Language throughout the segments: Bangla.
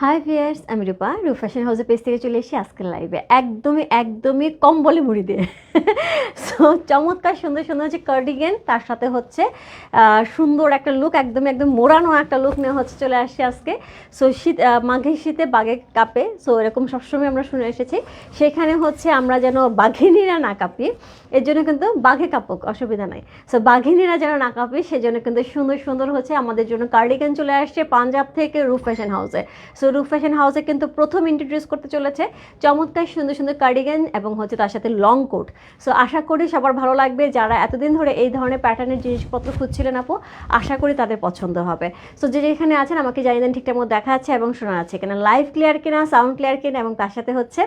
হাই ভিয়ার্স, আমি রূপা ফ্যাশন হাউসের পেজ থেকে চলে এসেছি আজকের লাইভে একদমই কম বলে মুড়ি দিয়ে। সো চমৎকার সুন্দর সুন্দর হচ্ছে কার্ডিগেন, তার সাথে হচ্ছে সুন্দর একটা লুক, একদম মোড়ানো একটা লুক নিয়ে হচ্ছে চলে আসছে আজকে। সো শীত, মাঘের শীতে বাঘে কাঁপে, সো এরকম সবসময় আমরা শুনে এসেছি। সেখানে হচ্ছে আমরা যেন বাঘিনীরা না কাঁপি, এর জন্য কিন্তু বাঘে কাঁপুক অসুবিধা নাই। সো বাঘিনীরা যেন না কাঁপি সেজন্য কিন্তু সুন্দর সুন্দর হচ্ছে আমাদের জন্য কার্ডিগেন চলে আসছে পাঞ্জাব থেকে রূপ ফ্যাশন হাউসে। সো রূপ ফ্যাশন হাউসে কিন্তু প্রথম ইন্ট্রোডিউস করতে চলেছে চমৎকার সুন্দর সুন্দর কার্ডিগান এবং হচ্ছে তার সাথে লং কোট। সো আশা করি সবার ভালো লাগবে, যারা এতদিন ধরে এই ধরনের প্যাটার্নের জিনিসপত্র খুঁজছিলেন আপু, আশা করি তাদের পছন্দ হবে। সো যে যেখানে আছেন আমাকে জানিয়ে দেন ঠিকঠাক মতো দেখা যাচ্ছে এবং শোনা যাচ্ছে কিনা, লাইভ ক্লিয়ার কিনা, সাউন্ড ক্লিয়ার কিনা, এবং তার সাথে হচ্ছে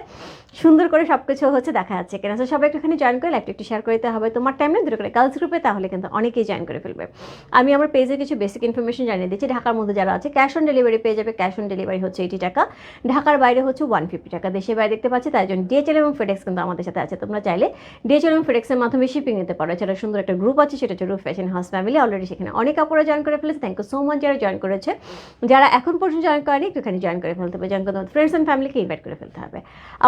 সুন্দর করে সব কিছু হচ্ছে দেখা যাচ্ছে কিনা। সো সবাই একটুখানি জয়েন করে লাইভটা একটু শেয়ার করে দিতে হবে তোমার টাইমে দুটো করে গার্লস গ্রুপে, তাহলে কিন্তু অনেকেই জয়েন করে ফেলবে। আমি আমার পেজে কিছু বেসিক ইনফরমেশন জানিয়ে দিচ্ছি। ঢাকার মধ্যে যারা আছে ক্যাশ অন ডেলিভারি পেয়ে যাবে, ক্যাশ অন ডেলিভারি হচ্ছে 80 টাকা, ঢাকার বাইরে হচ্ছে 150 টাকা। দেশের বাইরে দেখতে পাচ্ছি তাই জন্য ডিএচএল এবং ফেডেক্স কিন্তু আমাদের সাথে আছে। তোমরা চাইলে ডিএচএল এবং ফেডেক্সের মাধ্যমে শিপিং নিতে পারো। এছাড়া সুন্দর একটা গ্রুপ আছে, সেটা হচ্ছে রূপ ফ্যাশন হাউস ফ্যামিলি। অলরেডি সেখানে অনেক আপুরা জয়েন করে ফেলেছে, থ্যাংক ইউ সো মাচ যারা জয়েন করেছে। যারা এখন পর্যন্ত জয়েন করেনি একটুখানি জয়েন করে ফেলতে হবে, জয়েন করতে ফ্রেন্ডস অ্যান্ড ফ্যামিলিকে ইনভাইট করে ফেলতে হবে।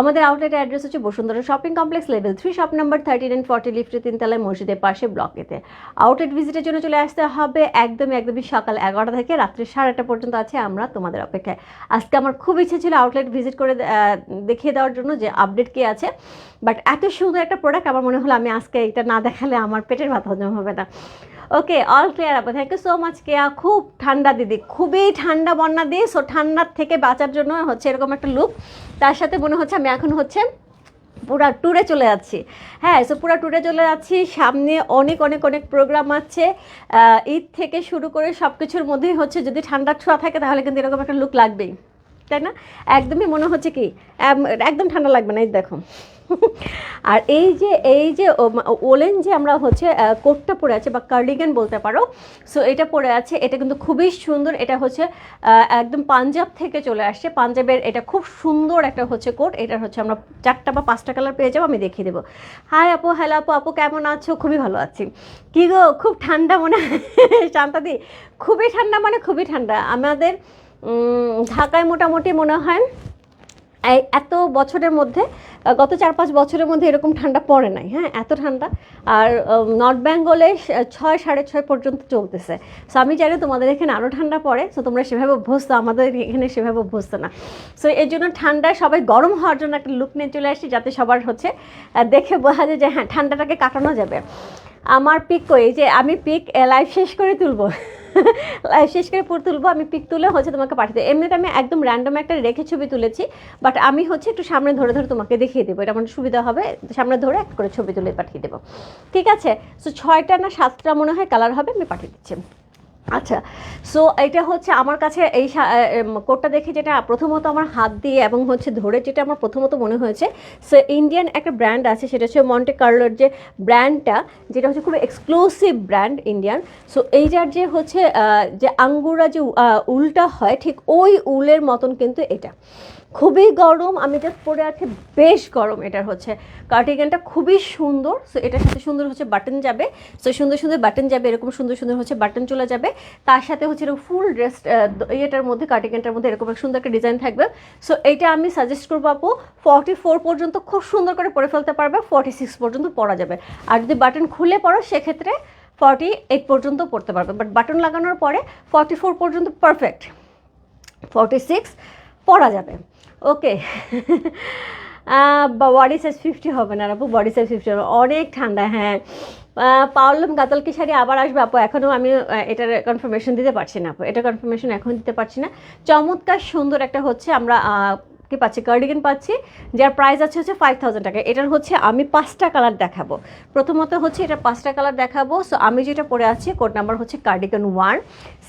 আমাদের আউটলেটের অ্যাড্রেস হচ্ছে Bashundhara shopping complex, level 3, shop number 13 and 40, লিফটে 3 তলায়, মসজিদের পাশে, ব্লক এতে। আউটলেট ভিজিটের জন্য চলে আসতে হবে একদমই সকাল 11টা থেকে রাত্রি 8:30 পর্যন্ত আছে আমরা তোমাদের অপেক্ষায়। আজকে আমার খুব ইচ্ছে ছিল আউটলেট ভিজিট করে দেখিয়ে দেওয়ার জন্য যে আপডেট কী আছে, বাট এত সুন্দর একটা প্রোডাক্ট আমার মনে হলো আমি আজকে এটা না দেখালে আমার পেটের ভাত হজম হবে না। ওকে, অল ক্লিয়ার আপু, থ্যাংক ইউ সো মাচ কেয়া। খুব ঠান্ডা দিদি, খুবই ঠান্ডা বন্যা দিয়ে। সো ঠান্ডার থেকে বাঁচার জন্য হচ্ছে এরকম একটা লুক, তার সাথে মনে হচ্ছে আমি এখন হচ্ছে পুরা ট্যুরে চলে যাচ্ছি। হ্যাঁ, সো পুরা ট্যুরে চলে যাচ্ছি, সামনে অনেক প্রোগ্রাম আছে। ঈদ থেকে শুরু করে সব কিছুর মধ্যেই হচ্ছে যদি ঠান্ডার ছোঁয়া থাকে তাহলে কিন্তু এরকম একটা লুক লাগবেই, তাই না? একদমই মনে হচ্ছে কি একদম ঠান্ডা লাগবে না, এই দেখো। আর এই যে ওলেন যে আমরা হচ্ছে কোটটা পরে আছে বা কার্ডিগান বলতে পারো, সো এটা পরে আছে, এটা কিন্তু খুবই সুন্দর। এটা হচ্ছে একদম পাঞ্জাব থেকে চলে আসছে, পাঞ্জাবের এটা খুব সুন্দর একটা হচ্ছে কোট। এটার হচ্ছে আমরা 4টা বা 5টা কালার পেয়ে যাবো, আমি দেখিয়ে দেবো। হাই আপু, হ্যালো আপু, আপু কেমন আছো? খুবই ভালো আছি। কী গো, খুব ঠান্ডা মনে হয়? শান্তাদি, খুবই ঠান্ডা মানে খুবই ঠান্ডা আমাদের ঢাকায়। মোটামুটি মনে হয় এই এত বছরের মধ্যে, গত 4-5 বছরের মধ্যে এরকম ঠান্ডা পড়ে নাই। হ্যাঁ, এত ঠান্ডা। আর নর্থ বেঙ্গলে 6-6:30 পর্যন্ত চলতেছে। সো আমি জানি তোমাদের এখানে আরও ঠান্ডা পড়ে, সো তোমরা সেভাবে অভ্যস্ত, আমাদের এখানে সেভাবে অভ্যস্ত না। সো এর জন্য ঠান্ডায় সবাই গরম হওয়ার জন্য একটা লুক নিয়ে চলে আসছি, যাতে সবার হচ্ছে দেখে বোঝা যায় যে হ্যাঁ ঠান্ডাটাকে কাটানো যাবে। আমার পিক কই, যে আমি পিক লাইভ শেষ করে তুলবো, লাইভ শেষ করে পুরো তুলবো, আমি পিক তুলে হচ্ছে তোমাকে পাঠিয়ে দেবো। এমনিতে আমি একদম র্যান্ডম একটা রেখে ছবি তুলেছি, বাট আমি হচ্ছে একটু সামনে ধরে তোমাকে দেখিয়ে দেবো, এটা আমার সুবিধা হবে। সামনে ধরে একটা করে ছবি তুলে পাঠিয়ে দেবো, ঠিক আছে? সো 6টা না 7টা মনে হয় কালার হবে, আমি পাঠিয়ে দিচ্ছি। আচ্ছা, সো এটা হচ্ছে আমার কাছে এই কোটটা দেখে যেটা প্রথমত আমার হাত দিয়ে এবং হচ্ছে ধরে যেটা আমার প্রথমত মনে হয়েছে, সো ইন্ডিয়ান একটা ব্র্যান্ড আছে, সেটা হচ্ছে মন্টে কার্লোর যে ব্র্যান্ডটা, যেটা হচ্ছে খুব এক্সক্লুসিভ ব্র্যান্ড ইন্ডিয়ান। সো এইটার যে হচ্ছে যে আঙ্গুরা যে উলটা হয়, ঠিক ওই উলের মতন কিন্তু এটা খুবই গরম। আমি জাস্ট পরে আছি, বেশ গরম। এটার হচ্ছে কার্ডিগানটা খুবই সুন্দর। সো এটার সাথে সুন্দর হচ্ছে বাটন যাবে, সো সুন্দর সুন্দর বাটন যাবে, এরকম সুন্দর সুন্দর হচ্ছে বাটন চলে যাবে। তার সাথে হচ্ছে এরকম ফুল ড্রেস ইয়েটার মধ্যে, কার্ডিগানটার মধ্যে এরকম সুন্দর একটা ডিজাইন থাকবে। সো এইটা আমি সাজেস্ট করবো আপু 44 পর্যন্ত খুব সুন্দর করে পরে ফেলতে পারবে, 46 পর্যন্ত পরা যাবে। আর যদি বাটন খুলে পড়ো সেক্ষেত্রে 48 পর্যন্ত পড়তে পারবে, বাট বাটন লাগানোর পরে 44 পর্যন্ত পারফেক্ট, 46 পরা যাবে। ওকে, বডি সাইজ 50 হবে না আপু, বডি সাইজ 50 হবে, অনেক ঠান্ডা। হ্যাঁ, পাওয়ারলুম গাতালকি শাড়ি আবার আসবে আপু, এখনও আমি এটার কনফার্মেশন দিতে পারছি না আপু, এটা কনফার্মেশন এখন দিতে পারছি না। চমৎকার সুন্দর একটা হচ্ছে আমরা কি পাচ্ছি, কার্ডিগান পাচ্ছি, যার প্রাইস আছে হচ্ছে 5000 টাকা। এটার হচ্ছে আমি 5টা কালার দেখাবো। প্রথমত হচ্ছে এটা 5টা কালার দেখাবো। সো আমি যেটা পরে আছি, কোড নাম্বার হচ্ছে কার্ডিগান 1,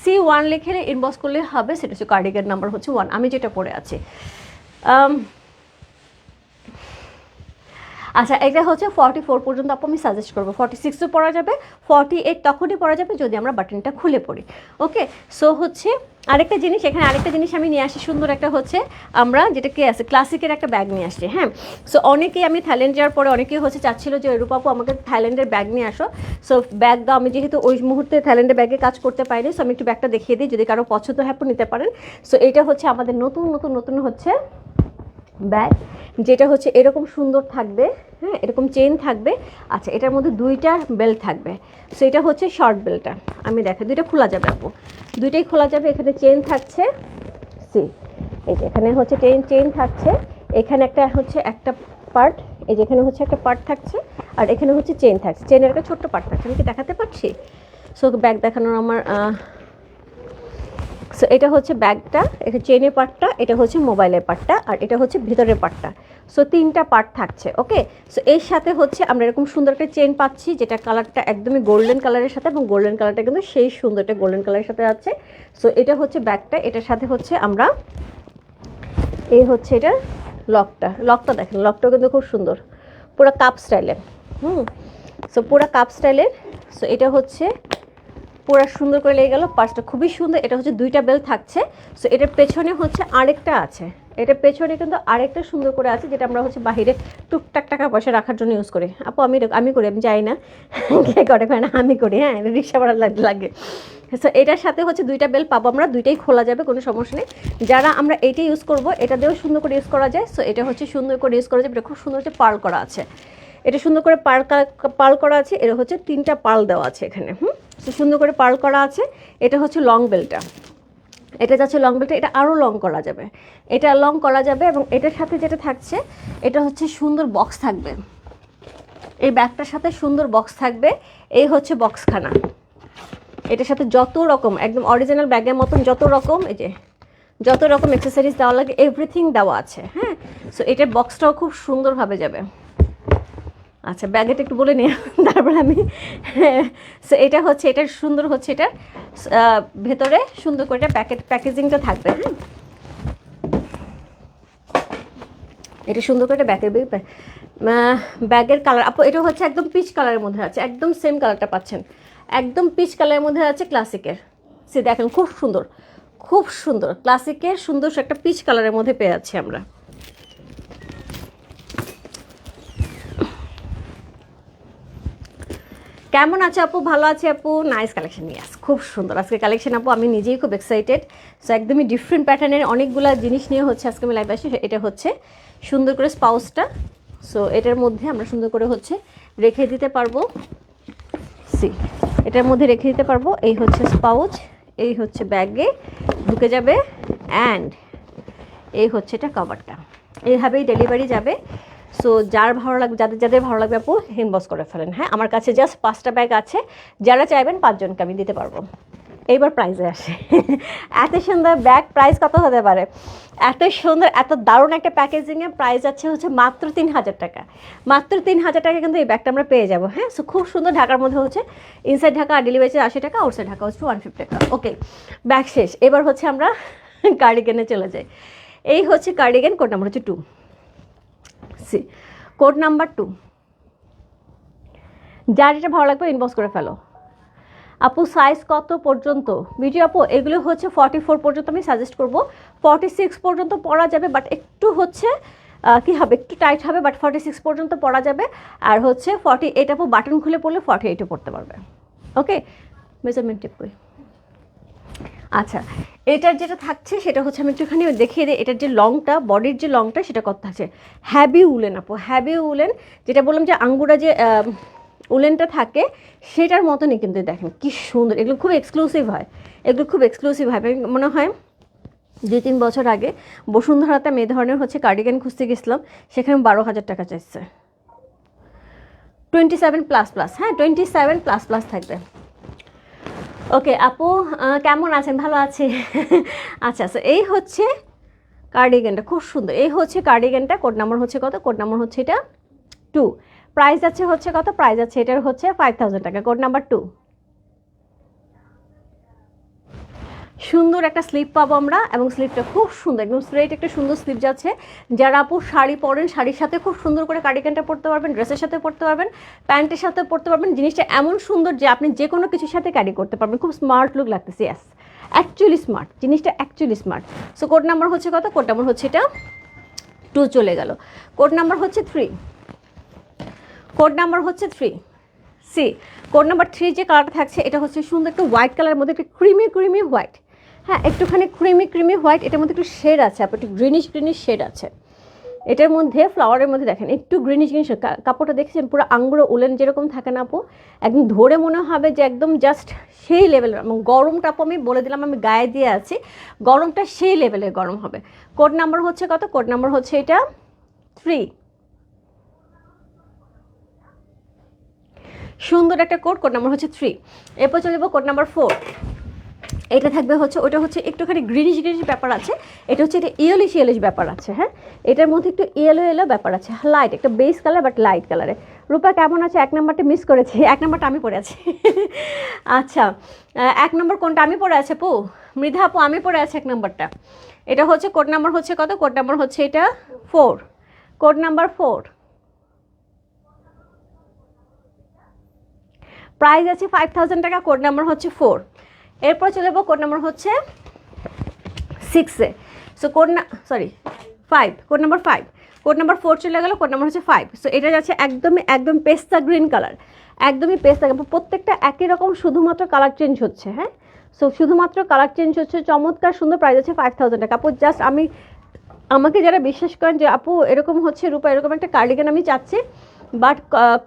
C1 লিখে ইনবক্স করলে হবে, সেটা হচ্ছে কার্ডিগান নাম্বার হচ্ছে 1, আমি যেটা পরে আছি। আচ্ছা, এটা হচ্ছে 44 পর্যন্ত আপু আমি সাজেস্ট করবো। 46ও পরা যাবে, 48 তখনই পরা যাবে যদি আমরা বাটনটা খুলে পড়ি। ওকে, সো হচ্ছে আরেকটা জিনিস, এখানে আরেকটা জিনিস আমি নিয়ে আসি সুন্দর একটা হচ্ছে, আমরা যেটা কি আছে ক্লাসিকের একটা ব্যাগ নিয়ে আসছি। হ্যাঁ, সো অনেকেই আমি থাইল্যান্ড যাওয়ার পরে অনেকেই হচ্ছে চাচ্ছিল যে রূপা আপু আমাকে থাইল্যান্ডের ব্যাগ নিয়ে আসো। সো ব্যাগ দাও, আমি যেহেতু ওই মুহূর্তে থাইল্যান্ডের ব্যাগে কাজ করতে পারিনি, সো আমি একটু ব্যাগটা দেখিয়ে দিই, যদি কারো পছন্দ হয় আপু নিতে পারেন। সো এটা হচ্ছে আমাদের নতুন নতুন নতুন হচ্ছে ব্যাগ, যেটা হচ্ছে এরকম সুন্দর থাকবে। হ্যাঁ, এরকম চেন থাকবে। আচ্ছা, এটার মধ্যে দুইটা বেল্ট থাকবে। সো এটা হচ্ছে শর্ট বেল্টটা, আমি দেখাই, দুইটা খোলা যাবে আপু, দুইটাই খোলা যাবে। এখানে চেন থাকছে, সি এই যে এখানে হচ্ছে চেন থাকছে, এখানে একটা হচ্ছে একটা পার্ট, এই যে এখানে হচ্ছে একটা পার্ট থাকছে, আর এখানে হচ্ছে চেন থাকছে, চেনের একটা ছোট্ট পার্ট থাকছে। আমি কি দেখাতে পারছি? সো ব্যাগ দেখানোর আমার সো এটা হচ্ছে ব্যাগটা, এটা চেনের পার্টটা, এটা হচ্ছে মোবাইলের পার্টটা, আর এটা হচ্ছে ভিতরের পার্টটা। সো তিনটা পার্ট থাকছে। ওকে, সো এর সাথে হচ্ছে আমরা এরকম সুন্দর একটা চেন পাচ্ছি, যেটা কালারটা একদমই গোল্ডেন কালারের সাথে, এবং গোল্ডেন কালারটা কিন্তু সেই সুন্দর একটা গোল্ডেন কালারের সাথে আছে। সো এটা হচ্ছে ব্যাগটা, এটার সাথে হচ্ছে আমরা এই হচ্ছে এটার লকটা দেখেন, লকটাও কিন্তু খুব সুন্দর, পুরো কাপ স্টাইলের। সো পুরো কাপ স্টাইলের। সো এটা হচ্ছে পুরো সুন্দর করে লেগে গেল, পার্সটা খুবই সুন্দর। এটা হচ্ছে দুইটা বেল থাকছে। সো এটার পেছনে হচ্ছে আরেকটা আছে, এটার পেছনে কিন্তু আরেকটা সুন্দর করে আছে, যেটা আমরা হচ্ছে বাহিরে টুকটাক টাকা পয়সা রাখার জন্য ইউজ করি। আপু আমি করি, আমি যাই না, কে করে না, আমি করি। হ্যাঁ, রিক্সা ভাড়া লাগে। সো এটার সাথে হচ্ছে দুইটা বেল পাবো আমরা, দুইটাই খোলা যাবে, কোনো সমস্যা নেই। যারা আমরা এইটা ইউজ করবো, এটা দিয়েও সুন্দর করে ইউজ করা যায়। সো এটা হচ্ছে সুন্দর করে ইউজ করা যাবে, এটা খুব সুন্দর হচ্ছে পার্ল করা আছে, এটা সুন্দর করে পার্ল করা আছে, এটা হচ্ছে তিনটা পার্ল দেওয়া আছে এখানে। সুন্দর করে পার্ল করা আছে। এটা হচ্ছে লং বেলটা, এটা যাচ্ছে লং বেলটা, এটা আরও লং করা যাবে, এটা লং করা যাবে। এবং এটার সাথে যেটা থাকছে, এটা হচ্ছে সুন্দর বক্স থাকবে, এই ব্যাগটার সাথে সুন্দর বক্স থাকবে। এই হচ্ছে বক্সখানা, এটার সাথে যত রকম একদম অরিজিনাল ব্যাগের মতন যত রকম, এই যে যত রকম অ্যাক্সেসরিজ দেওয়া লাগে এভরিথিং দেওয়া আছে। হ্যাঁ, সো এটার বক্সটাও খুব সুন্দরভাবে যাবে। আচ্ছা, ব্যাগেটা একটু বলে নিই তারপরে আমি। সো এটা হচ্ছে, এটার সুন্দর হচ্ছে, এটার ভেতরে সুন্দর করে প্যাকেজিংটা থাকবে। হ্যাঁ, এটা সুন্দর করে ব্যাগের কালার আপু, এটা হচ্ছে একদম পিচ কালারের মধ্যে আছে, একদম সেম কালারটা পাচ্ছেন, একদম পিচ কালারের মধ্যে আছে ক্লাসিকের। সে দেখেন খুব সুন্দর, খুব সুন্দর ক্লাসিকের সুন্দর একটা পিচ কালারের মধ্যে পেয়ে যাচ্ছি আমরা। কেমন আছে আপু? ভালো আছে আপু, নাইস কালেকশন। ইয়াস, খুব সুন্দর আজকে কালেকশন আপু, আমি নিজেই খুব এক্সাইটেড। সো একদমই ডিফারেন্ট প্যাটার্নের অনেকগুলো জিনিস নিয়ে হচ্ছে আজকে আমি লাইভ আসি। এটা হচ্ছে সুন্দর করে স্পাউসটা, সো এটার মধ্যে আমরা সুন্দর করে হচ্ছে রেখে দিতে পারবো। সি এটার মধ্যে রেখে দিতে পারবো, এই হচ্ছে স্পাউচ, এই হচ্ছে ব্যাগে ঢুকে যাবে, অ্যান্ড এই হচ্ছে এটা কভারটা, এইভাবেই ডেলিভারি যাবে। সো যার ভালো লাগবে, যাদের ভালো লাগবে আপু ইনবক্স করে ফেলেন। হ্যাঁ, আমার কাছে জাস্ট 5টা ব্যাগ আছে, যারা চাইবেন 5 জনকে আমি দিতে পারবো। এইবার প্রাইসে আসে, এত সুন্দর ব্যাগ প্রাইস কত হতে পারে? এত সুন্দর এত দারুণ একটা প্যাকেজিংয়ে প্রাইস আছে হচ্ছে মাত্র 3000 টাকা। মাত্র 3000 টাকা কিন্তু এই ব্যাগটা আমরা পেয়ে যাবো। হ্যাঁ, সো খুব সুন্দর, ঢাকার মধ্যে হচ্ছে ইনসাইড ঢাকা ডেলিভারি 80 টাকা, আউটসাইড ঢাকা হচ্ছে 150 টাকা। ওকে, ব্যাগ শেষ। এবার হচ্ছে আমরা কার্ডিগানে চলে যাই। এই হচ্ছে কার্ডিগান, কোড নাম্বার হচ্ছে 2, সি কোড নাম্বার 2। যার যেটা ভালো লাগবে ইনবক্স করে ফেলো। আপু সাইজ কত পর্যন্ত? ভিডিও আপু এগুলো হচ্ছে 44 পর্যন্ত আমি সাজেস্ট করব, 46 পর্যন্ত পরা যাবে, বাট একটু হচ্ছে কি হবে, একটু টাইট হবে, বাট 46 পর্যন্ত পরা যাবে। আর হচ্ছে 48 আপু বাটন খুলে পড়লে 48ও পড়তে পারবে। ওকে, মেজারমেন্ট টিপ কই। আচ্ছা, এটার যেটা থাকছে সেটা হচ্ছে আমি একটুখানি দেখিয়ে দিই, এটার যে লংটা, বডির যে লংটা সেটা কত থাকছে। হ্যাভি উলেন আপু, হ্যাভি উলেন, যেটা বললাম যে আঙ্গুরা যে উলেনটা থাকে সেটার মতনই, কিন্তু দেখেন কি সুন্দর, এগুলো খুব এক্সক্লুসিভ হয়, এগুলো খুব এক্সক্লুসিভ হয়। মনে হয় 2-3 বছর আগে বসুন্ধরাতে আমি এই ধরনের হচ্ছে কার্ডিগান খুঁজতে গেছিলাম, সেখানে 12,000 টাকা চাইছে। 27++, হ্যাঁ 27++ থাকবে। ওকে আপু, কেমন আছেন? ভালো আছি। আচ্ছা, সো এই হচ্ছে কার্ডিগানটা, খুব সুন্দর। এই হচ্ছে কার্ডিগানটা, কোড নাম্বার হচ্ছে কত? কোড নাম্বার হচ্ছে এটা 2। প্রাইস আছে হচ্ছে কত? প্রাইস আছে এটার হচ্ছে 5000 টাকা, কোড নাম্বার 2। সুন্দর একটা স্লিপ পাবো আমরা, এবং স্লিপটা খুব সুন্দর, একদম স্ট্রেট একটা সুন্দর স্লিপ যাচ্ছে। যারা আপু শাড়ি পরেন, শাড়ির সাথে খুব সুন্দর করে কার্ডিগানটা পরতে পারবেন, ড্রেসের সাথে পরতে পারবেন, প্যান্টের সাথে পরতে পারবেন। জিনিসটা এমন সুন্দর যে আপনি যে কোনো কিছুর সাথে ক্যারি করতে পারবেন, খুব স্মার্ট লুক লাগতেছে। ইয়াস, অ্যাকচুয়ালি স্মার্ট, জিনিসটা actually smart. So code number হচ্ছে কত? কোড নাম্বার হচ্ছে এটা 2 চলে গেল। কোড নাম্বার হচ্ছে 3, কোড নাম্বার হচ্ছে 3 সি। কোড নাম্বার 3 যে কালারটা থাকছে এটা হচ্ছে সুন্দর একটা হোয়াইট কালারের মধ্যে, একটা ক্রিমি ক্রিমি হোয়াইট। হ্যাঁ, একটুখানি ক্রিমি ক্রিমি হোয়াইট, এটার মধ্যে একটু শেড আছে, আপনার একটু গ্রিনিশ গ্রিনিশ শেড আছে এটার মধ্যে। ফ্লাওয়ারের মধ্যে দেখেন একটু গ্রিনিশ গ্রিনিশ, কাপড়টা দেখেছেন পুরো আঙ্গুরো উলেন যেরকম থাকে না আপু, একদম ধরে মনে হবে যে একদম জাস্ট সেই লেভেলের। এবং গরমটা আপু আমি বলে দিলাম, আমি গায়ে দিয়ে আছি, গরমটা সেই লেভেলের গরম হবে। কোড নাম্বার হচ্ছে কত? কোড নাম্বার হচ্ছে এটা 3। সুন্দর একটা কোড, কোড নাম্বার হচ্ছে 3। এরপর চলে যাবো কোড নাম্বার 4। এটা থাকবে হচ্ছে, ওটা হচ্ছে একটুখানি গ্রিনিশ গ্রিনিশ ব্যাপার আছে, এটা হচ্ছে এটা ইয়েলিশ ইয়েলিশ ব্যাপার আছে। হ্যাঁ, এটার মধ্যে একটু ইয়েলো ইয়েলো ব্যাপার আছে, লাইট একটা বেস কালার বাট লাইট কালারে। রূপা কেমন আছে? 1 নাম্বারটা মিস করেছি, 1 নাম্বারটা আমি পরে আছি। আচ্ছা, 1 নম্বর কোনটা আমি পরে আছে আপু? মৃধা আপু আমি পরে আছি 1 নাম্বারটা। এটা হচ্ছে কোড নাম্বার হচ্ছে কত? কোড নাম্বার হচ্ছে এটা 4, কোড নাম্বার 4। প্রাইস আছে 5000 টাকা, কোড নাম্বার হচ্ছে 4। এরপর চলে যাবো কোড নাম্বার হচ্ছে 6-এ। সো কোড না, sorry 5, code number 5। Code number 4 চলে গেল, কোড নাম্বার হচ্ছে 5। সো এটা যাচ্ছে একদমই একদম পেস্তা গ্রিন কালার, একদমই পেস্তা। প্রত্যেকটা একই রকম, শুধুমাত্র কালার চেঞ্জ হচ্ছে। হ্যাঁ, সো শুধুমাত্র কালার চেঞ্জ হচ্ছে। চমৎকার সুন্দর, প্রাইস আছে 5000 টাকা। আপু জাস্ট আমাকে যারা বিশ্বাস করেন যে আপু এরকম হচ্ছে রূপা, এরকম একটা কার্ডিগান আমি চাচ্ছি, বাট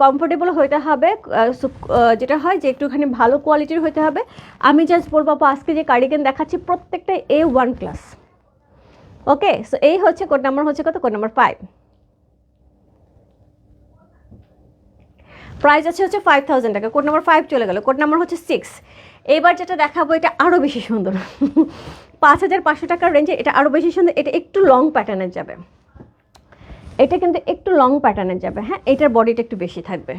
কমফোর্টেবল হতে হবে, যেটা হয় যে একটুখানি ভালো কোয়ালিটির হতে হবে, আমি জাস্ট বলবো আপু আজকে যে কার্ডিগান দেখাচ্ছি প্রত্যেকটা A1 ক্লাস। ওকে, সো এই হচ্ছে কোড নাম্বার হচ্ছে কত? Code number 5। প্রাইস আছে হচ্ছে 5000 টাকা। কোড নাম্বার 5 চলে গেল, কোড নাম্বার হচ্ছে 6। এবার যেটা দেখাবো এটা আরও বেশি সুন্দর, 5500 টাকার রেঞ্জে এটা আরও বেশি সুন্দর। এটা একটু লং প্যাটার্নের যাবে, এটা কিন্তু একটু লং প্যাটার্নের যাবে। হ্যাঁ, এটার বডিটা একটু বেশি থাকবে,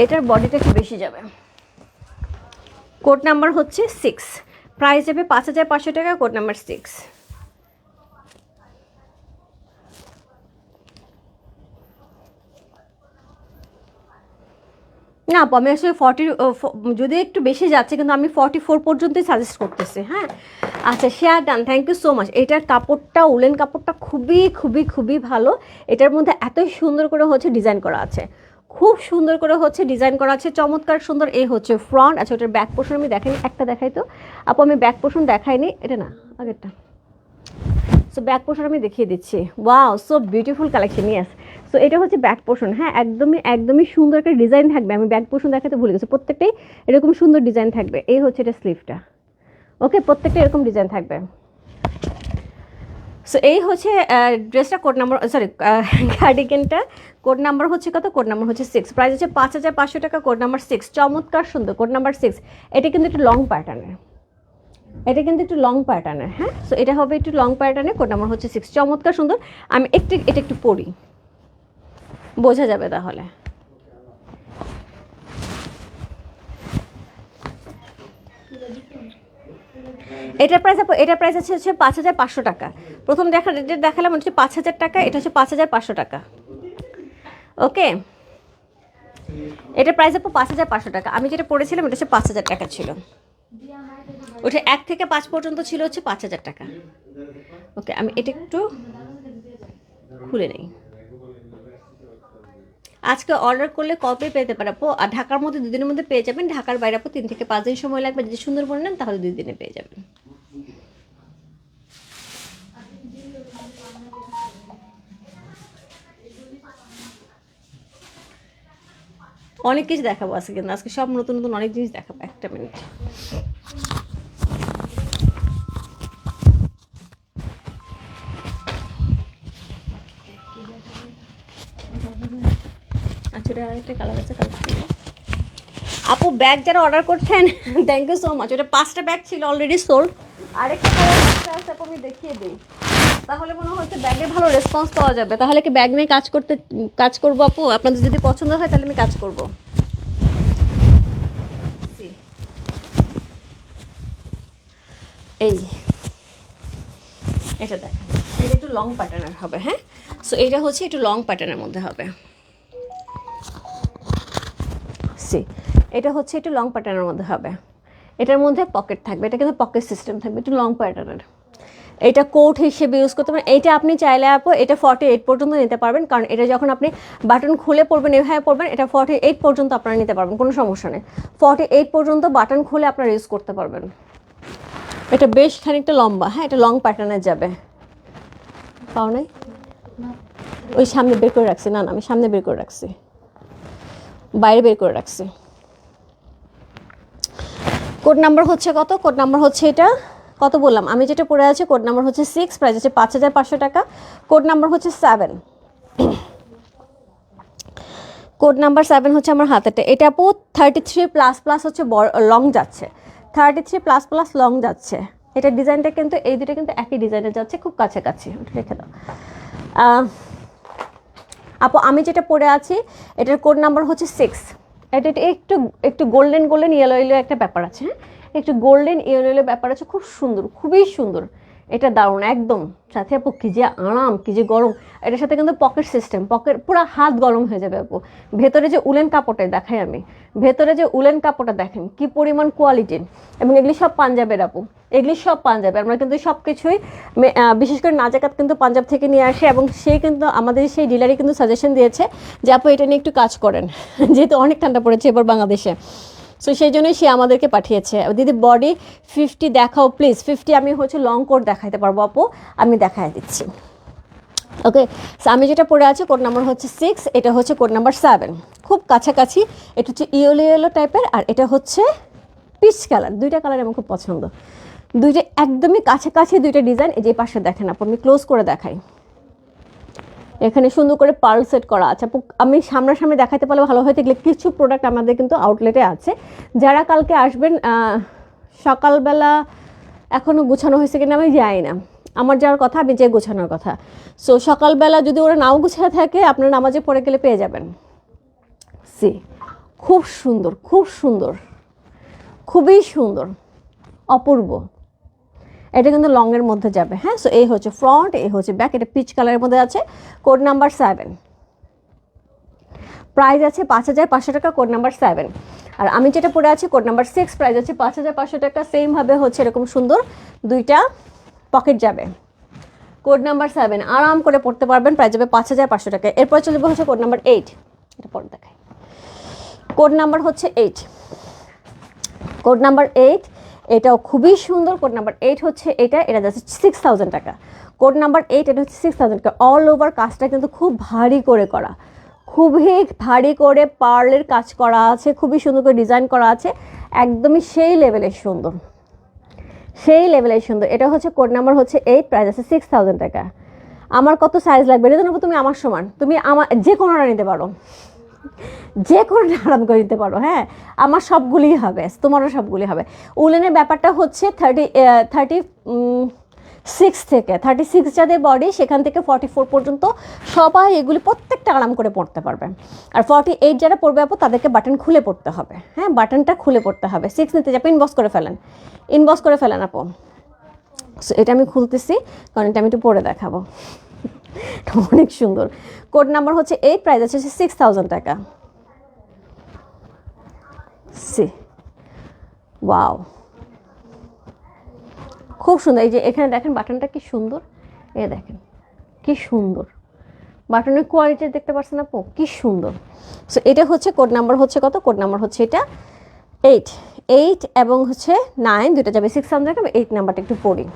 এটার বডিটা একটু বেশি যাবে। কোড নাম্বার হচ্ছে 6, প্রাইস যাবে 5500 টাকা, কোড নাম্বার 6। না আপু, আমি আসলে 40 যদি একটু বেশি যাচ্ছে, কিন্তু আমি 44 পর্যন্তই সাজেস্ট করতেছি। হ্যাঁ, আচ্ছা share done, thank you so much. এটার কাপড়টা, উলেন কাপড়টা খুবই খুবই খুবই ভালো। এটার মধ্যে এত সুন্দর করে হচ্ছে ডিজাইন করা আছে, খুব সুন্দর করে হচ্ছে ডিজাইন করা আছে, চমৎকার সুন্দর। এই হচ্ছে ফ্রন্ট। আচ্ছা, ওটার ব্যাক পোর্শন আমি দেখাইনি, একটা দেখাই তো আপু, আমি ব্যাক পোর্শন দেখাইনি, এটা না আগেরটা। সো ব্যাক পোর্শন আমি দেখিয়ে দিচ্ছি। Wow, so beautiful collection. Yes, so এটা হচ্ছে ব্যাক পোর্শন। হ্যাঁ, একদমই একদমই সুন্দর একটা ডিজাইন থাকবে। আমি ব্যাক পোর্শন দেখাতে ভুলে গেছি, প্রত্যেকটাই এরকম সুন্দর ডিজাইন থাকবে। এই হচ্ছে এটা স্লিভটা। ওকে, প্রত্যেকটা এরকম ডিজাইন থাকবে। সো এই হচ্ছে ড্রেসটা, কোড নাম্বার, সরি কার্ডিগানটা কোড নাম্বার হচ্ছে কত? কোড নাম্বার হচ্ছে 6। প্রাইস হচ্ছে 5500 টাকা, কোড নাম্বার 6। চমৎকার সুন্দর, কোড নাম্বার 6। এটা কিন্তু একটু লং প্যাটার্নের, এটা কিন্তু একটু লং প্যাটার্নের। হ্যাঁ, সো এটা হবে একটু লং প্যাটার্নের, কোড নাম্বার হচ্ছে 6। চমৎকার সুন্দর। আমি এটা একটু পরি, বোঝা যাবে তাহলে। এটার প্রাইস আছে হচ্ছে 5500 টাকা। প্রথম দেখালাম হচ্ছে 5000 টাকা, এটা হচ্ছে 5500 টাকা। ওকে, এটার প্রাইস আপু 5500 টাকা। আমি যেটা পড়েছিলাম এটা হচ্ছে 5000 টাকা ছিল, ওটা 1 থেকে 5 পর্যন্ত ছিল হচ্ছে 5000 টাকা। ওকে, আমি এটা একটু খুলে নেই। আজকে অর্ডার করলে কবে পেতে পারে আপু? আর ঢাকার মধ্যে 2 দিনের মধ্যে পেয়ে যাবেন, ঢাকার বাইরে আপু 3 থেকে 5 দিন সময় লাগবে। যদি সুন্দরবন নেন তাহলে 2 দিনে পেয়ে যাবেন। অনেক কিছু দেখাবো আজকে, কিন্তু আজকে সব নতুন নতুন অনেক জিনিস দেখাবো। একটা মিনিট। আচ্ছা, এটা আরেকটা কালার আছে, আপু ব্যাগ যারা অর্ডার করছেন থ্যাংক ইউ সো মাচ। ওটা 5টা ব্যাগ ছিল অলরেডি সোল্ড, আরেকটা কালার আছে আপু, আমি দেখিয়ে দিই, তাহলে মনে হচ্ছে ব্যাগে ভালো রেসপন্স পাওয়া যাবে। তাহলে কি ব্যাগ নিয়ে কাজ করবো আপু? আপনাদের যদি পছন্দ হয় তাহলে আমি কাজ করবো। এই এটা দেখেন, এটা একটু লং প্যাটার্নের হবে। হ্যাঁ, সো এটা হচ্ছে একটু লং প্যাটার্নের মধ্যে হবে। সি, এটা হচ্ছে একটু লং প্যাটার্নের মধ্যে হবে। এটার মধ্যে পকেট থাকবে, এটা কিন্তু পকেট সিস্টেম থাকবে, একটু লং প্যাটার্নের। এটা কোট হিসেবে ইউজ করতে পারেন। এটা আপনি চাইলে আপু এটা 48 পর্যন্ত নিতে পারবেন, কারণ এটা যখন আপনি বাটন খুলে পরবেন, এভাবে পরবেন, এটা 48 পর্যন্ত আপনারা নিতে পারবেন, কোনো সমস্যা নেই। 48 পর্যন্ত বাটন খুলে আপনারা ইউজ করতে পারবেন। এটা বেশ খানিকটা লম্বা। হ্যাঁ, এটা লং প্যাটার্নে যাবে। পাও নাই? ওই সামনে বের করে রাখছি। না না, আমি সামনে বের করে রাখছি, বাইরে বের করে রাখছি। কোড নাম্বার হচ্ছে কত? কোড নাম্বার হচ্ছে এটা কত বললাম আমি, যেটা পড়ে আছে কোড নাম্বার হচ্ছে 6, প্রাইস আছে 5500 টাকা। কোড নাম্বার হচ্ছে 7, কোড নাম্বার 7 হচ্ছে আমার হাতেটা। এটা আপু 33++ হচ্ছে লং যাচ্ছে, 33++ লং যাচ্ছে। এটা ডিজাইনটা কিন্তু এই দুটো কিন্তু একই ডিজাইনে যাচ্ছে, খুব কাছাকাছি। ওটা রেখে দাও আপু। আমি যেটা পরে আছি এটার কোড নাম্বার হচ্ছে 6। এটা একটু একটু গোল্ডেন গোল্ডেন ইয়েলো ইয়েলো একটা ব্যাপার আছে। হ্যাঁ, একটু গোল্ডেন ইয়েলো ইয়েলো ব্যাপার আছে, খুব সুন্দর, খুবই সুন্দর। এটা দারুণ একদম। সাথে আপু কি যে আরাম, কি যে গরম। এটার সাথে কিন্তু পকেট সিস্টেম, পকেট পুরো হাত গরম হয়ে যাবে আপু। ভেতরে যে উলেন কাপড়টা দেখাই আমি, ভেতরে যে উলেন কাপড়টা দেখেন কি পরিমাণ কোয়ালিটির, এবং এগুলি সব পাঞ্জাবের আপু, এগুলি সব পাঞ্জাবে। আমরা কিন্তু সব কিছুই বিশেষ করে নাজাকাত কিন্তু পাঞ্জাব থেকে নিয়ে আসে, এবং সে কিন্তু আমাদের সেই ডিলারই কিন্তু সাজেশন দিয়েছে যে আপু এটা নিয়ে একটু কাজ করেন, যেহেতু অনেক ঠান্ডা পড়েছে এবার বাংলাদেশে। সো সেই জন্যই সে আমাদেরকে পাঠিয়েছে। দিদি বডি 50 দেখাও প্লিজ। 50 আমি হচ্ছে লং কোট দেখাইতে পারবো আপু, আমি দেখাই দিচ্ছি। ওকে, সো আমি যেটা পরে আছি কোড নাম্বার হচ্ছে 6, এটা হচ্ছে কোড নাম্বার 7, খুব কাছাকাছি। এটা হচ্ছে ইয়েলো ইয়েলো টাইপের, আর এটা হচ্ছে পিচ কালার। দুইটা কালার আমার খুব পছন্দ, দুইটা একদমই কাছাকাছি দুইটা ডিজাইন। এই যে পাশে দেখেন আপু, আমি ক্লোজ করে দেখাই। এখানে সুন্দর করে পার্ল সেট করা আছে। আমি সামনাসামনি দেখাতে পারলে ভালো হয়। দেখলে কিছু প্রোডাক্ট আমাদের কিন্তু আউটলেটে আছে। যারা কালকে আসবেন সকালবেলা এখনও গুছানো হয়েছে কিনা আমি জানি না, আমার যাওয়ার কথা, আমি যে গোছানোর কথা। সো সকালবেলা যদি ওরা নাও গুছানো থাকে, আপনারা নামাজে পড়ে গেলে পেয়ে যাবেন। সি, খুব সুন্দর, খুব সুন্দর, খুবই সুন্দর, অপূর্ব। এটা কিন্তু লংয়ের মধ্যে যাবে। হ্যাঁ, সো এই হচ্ছে ফ্রন্ট, এই হচ্ছে ব্যাক। এটা পিচ কালারের মধ্যে আছে, কোড নাম্বার 7, প্রাইস আছে 5500 টাকা, কোড নাম্বার 7। আর আমি যেটা পরে আছি কোড নাম্বার 6, প্রাইস আছে 5500 টাকা। সেমভাবে হচ্ছে এরকম সুন্দর দুইটা পকেট যাবে। কোড নাম্বার 7 আরাম করে পড়তে পারবেন, প্রাইস যাবে 5500 টাকা। এরপর চলে যাবে হচ্ছে কোড নাম্বার 8, এটা পরে দেখাই। কোড নাম্বার হচ্ছে 8, কোড নাম্বার 8, এটাও খুবই সুন্দর। কোড নাম্বার 8 হচ্ছে এটা, এটা যাচ্ছে 6000 টাকা। কোড নাম্বার 8, এটা হচ্ছে 6000 টাকা। অল ওভার কাজটা কিন্তু খুব ভারী করে করা, খুবই ভারী করে পার্লের কাজ করা আছে, খুবই সুন্দর করে ডিজাইন করা আছে, একদমই সেই লেভেলের সুন্দর, সেই লেভেলের সুন্দর। এটা হচ্ছে কোড নাম্বার হচ্ছে 8, প্রাইস আছে 6000 টাকা। আমার কত সাইজ লাগবে এটা জানাবো? তুমি আমার সমান, তুমি আমার যে কোনোটা নিতে পারো, যে কোনো আরাম করে দিতে পারো। হ্যাঁ, আমার সবগুলিই হবে, তোমারও সবগুলি হবে। উলেনের ব্যাপারটা হচ্ছে 36 থেকে 36 যাদের বডি, সেখান থেকে 44 পর্যন্ত সবাই এগুলি প্রত্যেকটা আরাম করে পড়তে পারবে। আর 48 যারা পড়বে আপু, তাদেরকে বাটন খুলে পড়তে হবে। হ্যাঁ, বাটনটা খুলে পড়তে হবে। 6 নিতে যাবে, ইনবক্স করে ফেলেন, ইনবক্স করে ফেলেন আপু। সো এটা আমি খুলতেছি, কারণ এটা আমি একটু পরে দেখাবো। অনেক সুন্দর। কোড নাম্বার হচ্ছে 8, প্রাইস আছে 6000 টাকা। সি, ওয়াও, খুব সুন্দর। এই যে এখানে দেখেন বাটনটা কি সুন্দর, এ দেখেন কি সুন্দর বাটনের কোয়ালিটি দেখতে পাচ্ছেন আপু, কি সুন্দর। সো এটা হচ্ছে কোড নাম্বার হচ্ছে কত? কোড নাম্বার হচ্ছে এটা 8 এবং হচ্ছে 9, দুটো যাবে 6000 টাকা। 8 নাম্বারটা একটু পড়ি।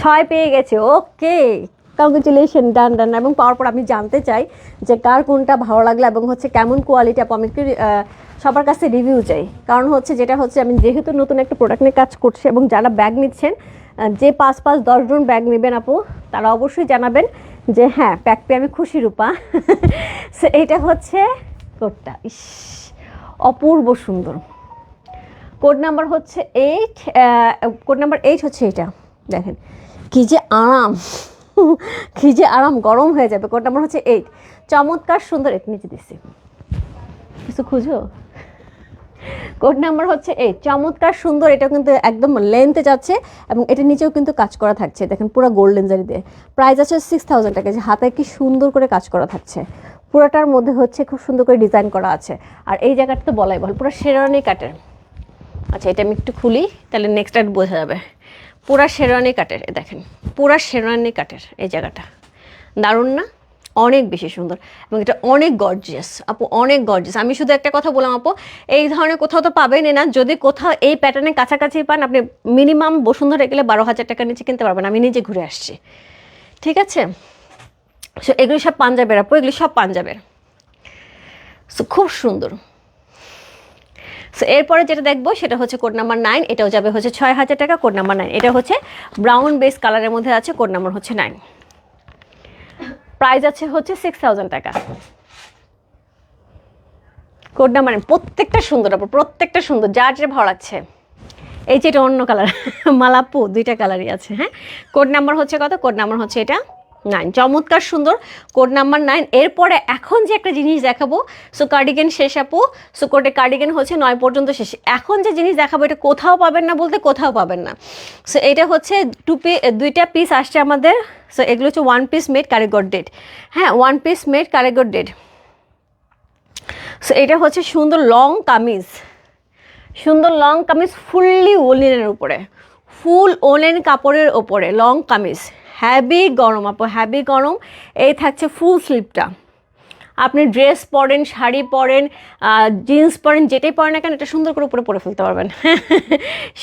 ছয় পেয়ে গেছে, ওকে, কংগ্রেচুলেশন, ডান ডান। এবং পাওয়ার পর আমি জানতে চাই যে কার কোনটা ভালো লাগলো এবং হচ্ছে কেমন কোয়ালিটি। আপু আমি একটু সবার কাছে রিভিউ চাই, কারণ হচ্ছে যেটা হচ্ছে আমি যেহেতু নতুন একটা প্রোডাক্ট নিয়ে কাজ করছি, এবং যারা ব্যাগ নিচ্ছেন, যে 5-10 জন ব্যাগ নেবেন আপু, তারা অবশ্যই জানাবেন যে হ্যাঁ প্যাক পেয়ে আমি খুশি রূপা। সো এইটা হচ্ছে কোডটা, ইস অপূর্ব সুন্দর। কোড নাম্বার হচ্ছে 8, কোড নাম্বার 8 হচ্ছে এটা, দেখেন কি যে আরাম, কি যে আরাম, গরম হয়ে যাবে। কোড নাম্বার হচ্ছে 8, চমৎকার সুন্দর। এটা নিচে দিচ্ছি, কিছু খুঁজো। কোড নাম্বার হচ্ছে এই, চমৎকার সুন্দর, এটা কিন্তু একদম লেন্থে যাচ্ছে এবং এটা নিচেও কিন্তু কাজ করা থাকছে, দেখেন পুরো গোল্ডেন জারি দিয়ে। প্রাইস আছে 6000 টাকা। যে হাতে কি সুন্দর করে কাজ করা থাকছে, পুরোটার মধ্যে হচ্ছে খুব সুন্দর করে ডিজাইন করা আছে। আর এই জায়গাটা তো বলাই বল, পুরো শেরওয়ানি কাটের। আচ্ছা এটা আমি একটু খুলি, তাহলে নেক্সট আর বোঝা যাবে। পুরা শেরওয়ানি কাটের, দেখেন পুরা শেরওয়ানি কাটের এই জায়গাটা, দারুণ না? অনেক বেশি সুন্দর এবং এটা অনেক গর্জিয়াস আপু, অনেক গর্জিয়াস। আমি শুধু একটা কথা বললাম আপু, এই ধরনের কোথাও তো পাবেনই না। যদি কোথাও এই প্যাটার্নের কাছাকাছি পান, আপনি মিনিমাম বসুন্ধরা গেলে 12,000 টাকার নিচে কিনতে পারবেন। আমি নিজে ঘুরে আসছি, ঠিক আছে? সো এগুলো সব পাঞ্জাবের আপু, এগুলো সব পাঞ্জাবের। সো খুব সুন্দর। সো এরপরে যেটা দেখবো সেটা হচ্ছে কোড নাম্বার 9, এটাও যাবে হচ্ছে 6000 টাকা। কোড নাম্বার 9, এটা হচ্ছে ব্রাউন বেস কালারের মধ্যে আছে, কোড নাম্বার হচ্ছে 9। প্রাইস আছে হচ্ছে 6000 টাকা। কোড নাম্বার, প্রত্যেকটা সুন্দর আপু, প্রত্যেকটা সুন্দর, যার যে ভালো লাগছে। এই যে এটা অন্য কালার মালাপু, দুইটা কালারই আছে। হ্যাঁ, কোড নাম্বার হচ্ছে কত? কোড নাম্বার হচ্ছে এটা 9। চমৎকার সুন্দর, কোড নাম্বার 9। এরপরে এখন যে একটা জিনিস দেখাবো, সো কার্ডিগান শেষ আপু। সো কোডে কার্ডিগান হচ্ছে 9 পর্যন্ত শেষ। এখন যে জিনিস দেখাবো এটা কোথাও পাবেন না বলতে কোথাও পাবেন না। সো এটা হচ্ছে দুইটা পিস আসছে আমাদের। সো এগুলো হচ্ছে ওয়ান পিস মেড কারিগর ডেড। হ্যাঁ, ওয়ান পিস মেড কারিগর ডেড। সো এটা হচ্ছে সুন্দর লং কামিজ, সুন্দর লং কামিজ, ফুললি ওলেনের উপরে, ফুল ওলেন কাপড়ের ওপরে লং কামিজ। হ্যাভি গরম আপু, হ্যাভি গরম। এই থাকছে ফুল স্লিভটা। আপনি ড্রেস পরেন, শাড়ি পরেন, জিন্স পরেন, যেটাই পরেন না কেন, এটা সুন্দর করে উপরে পরে ফেলতে পারবেন।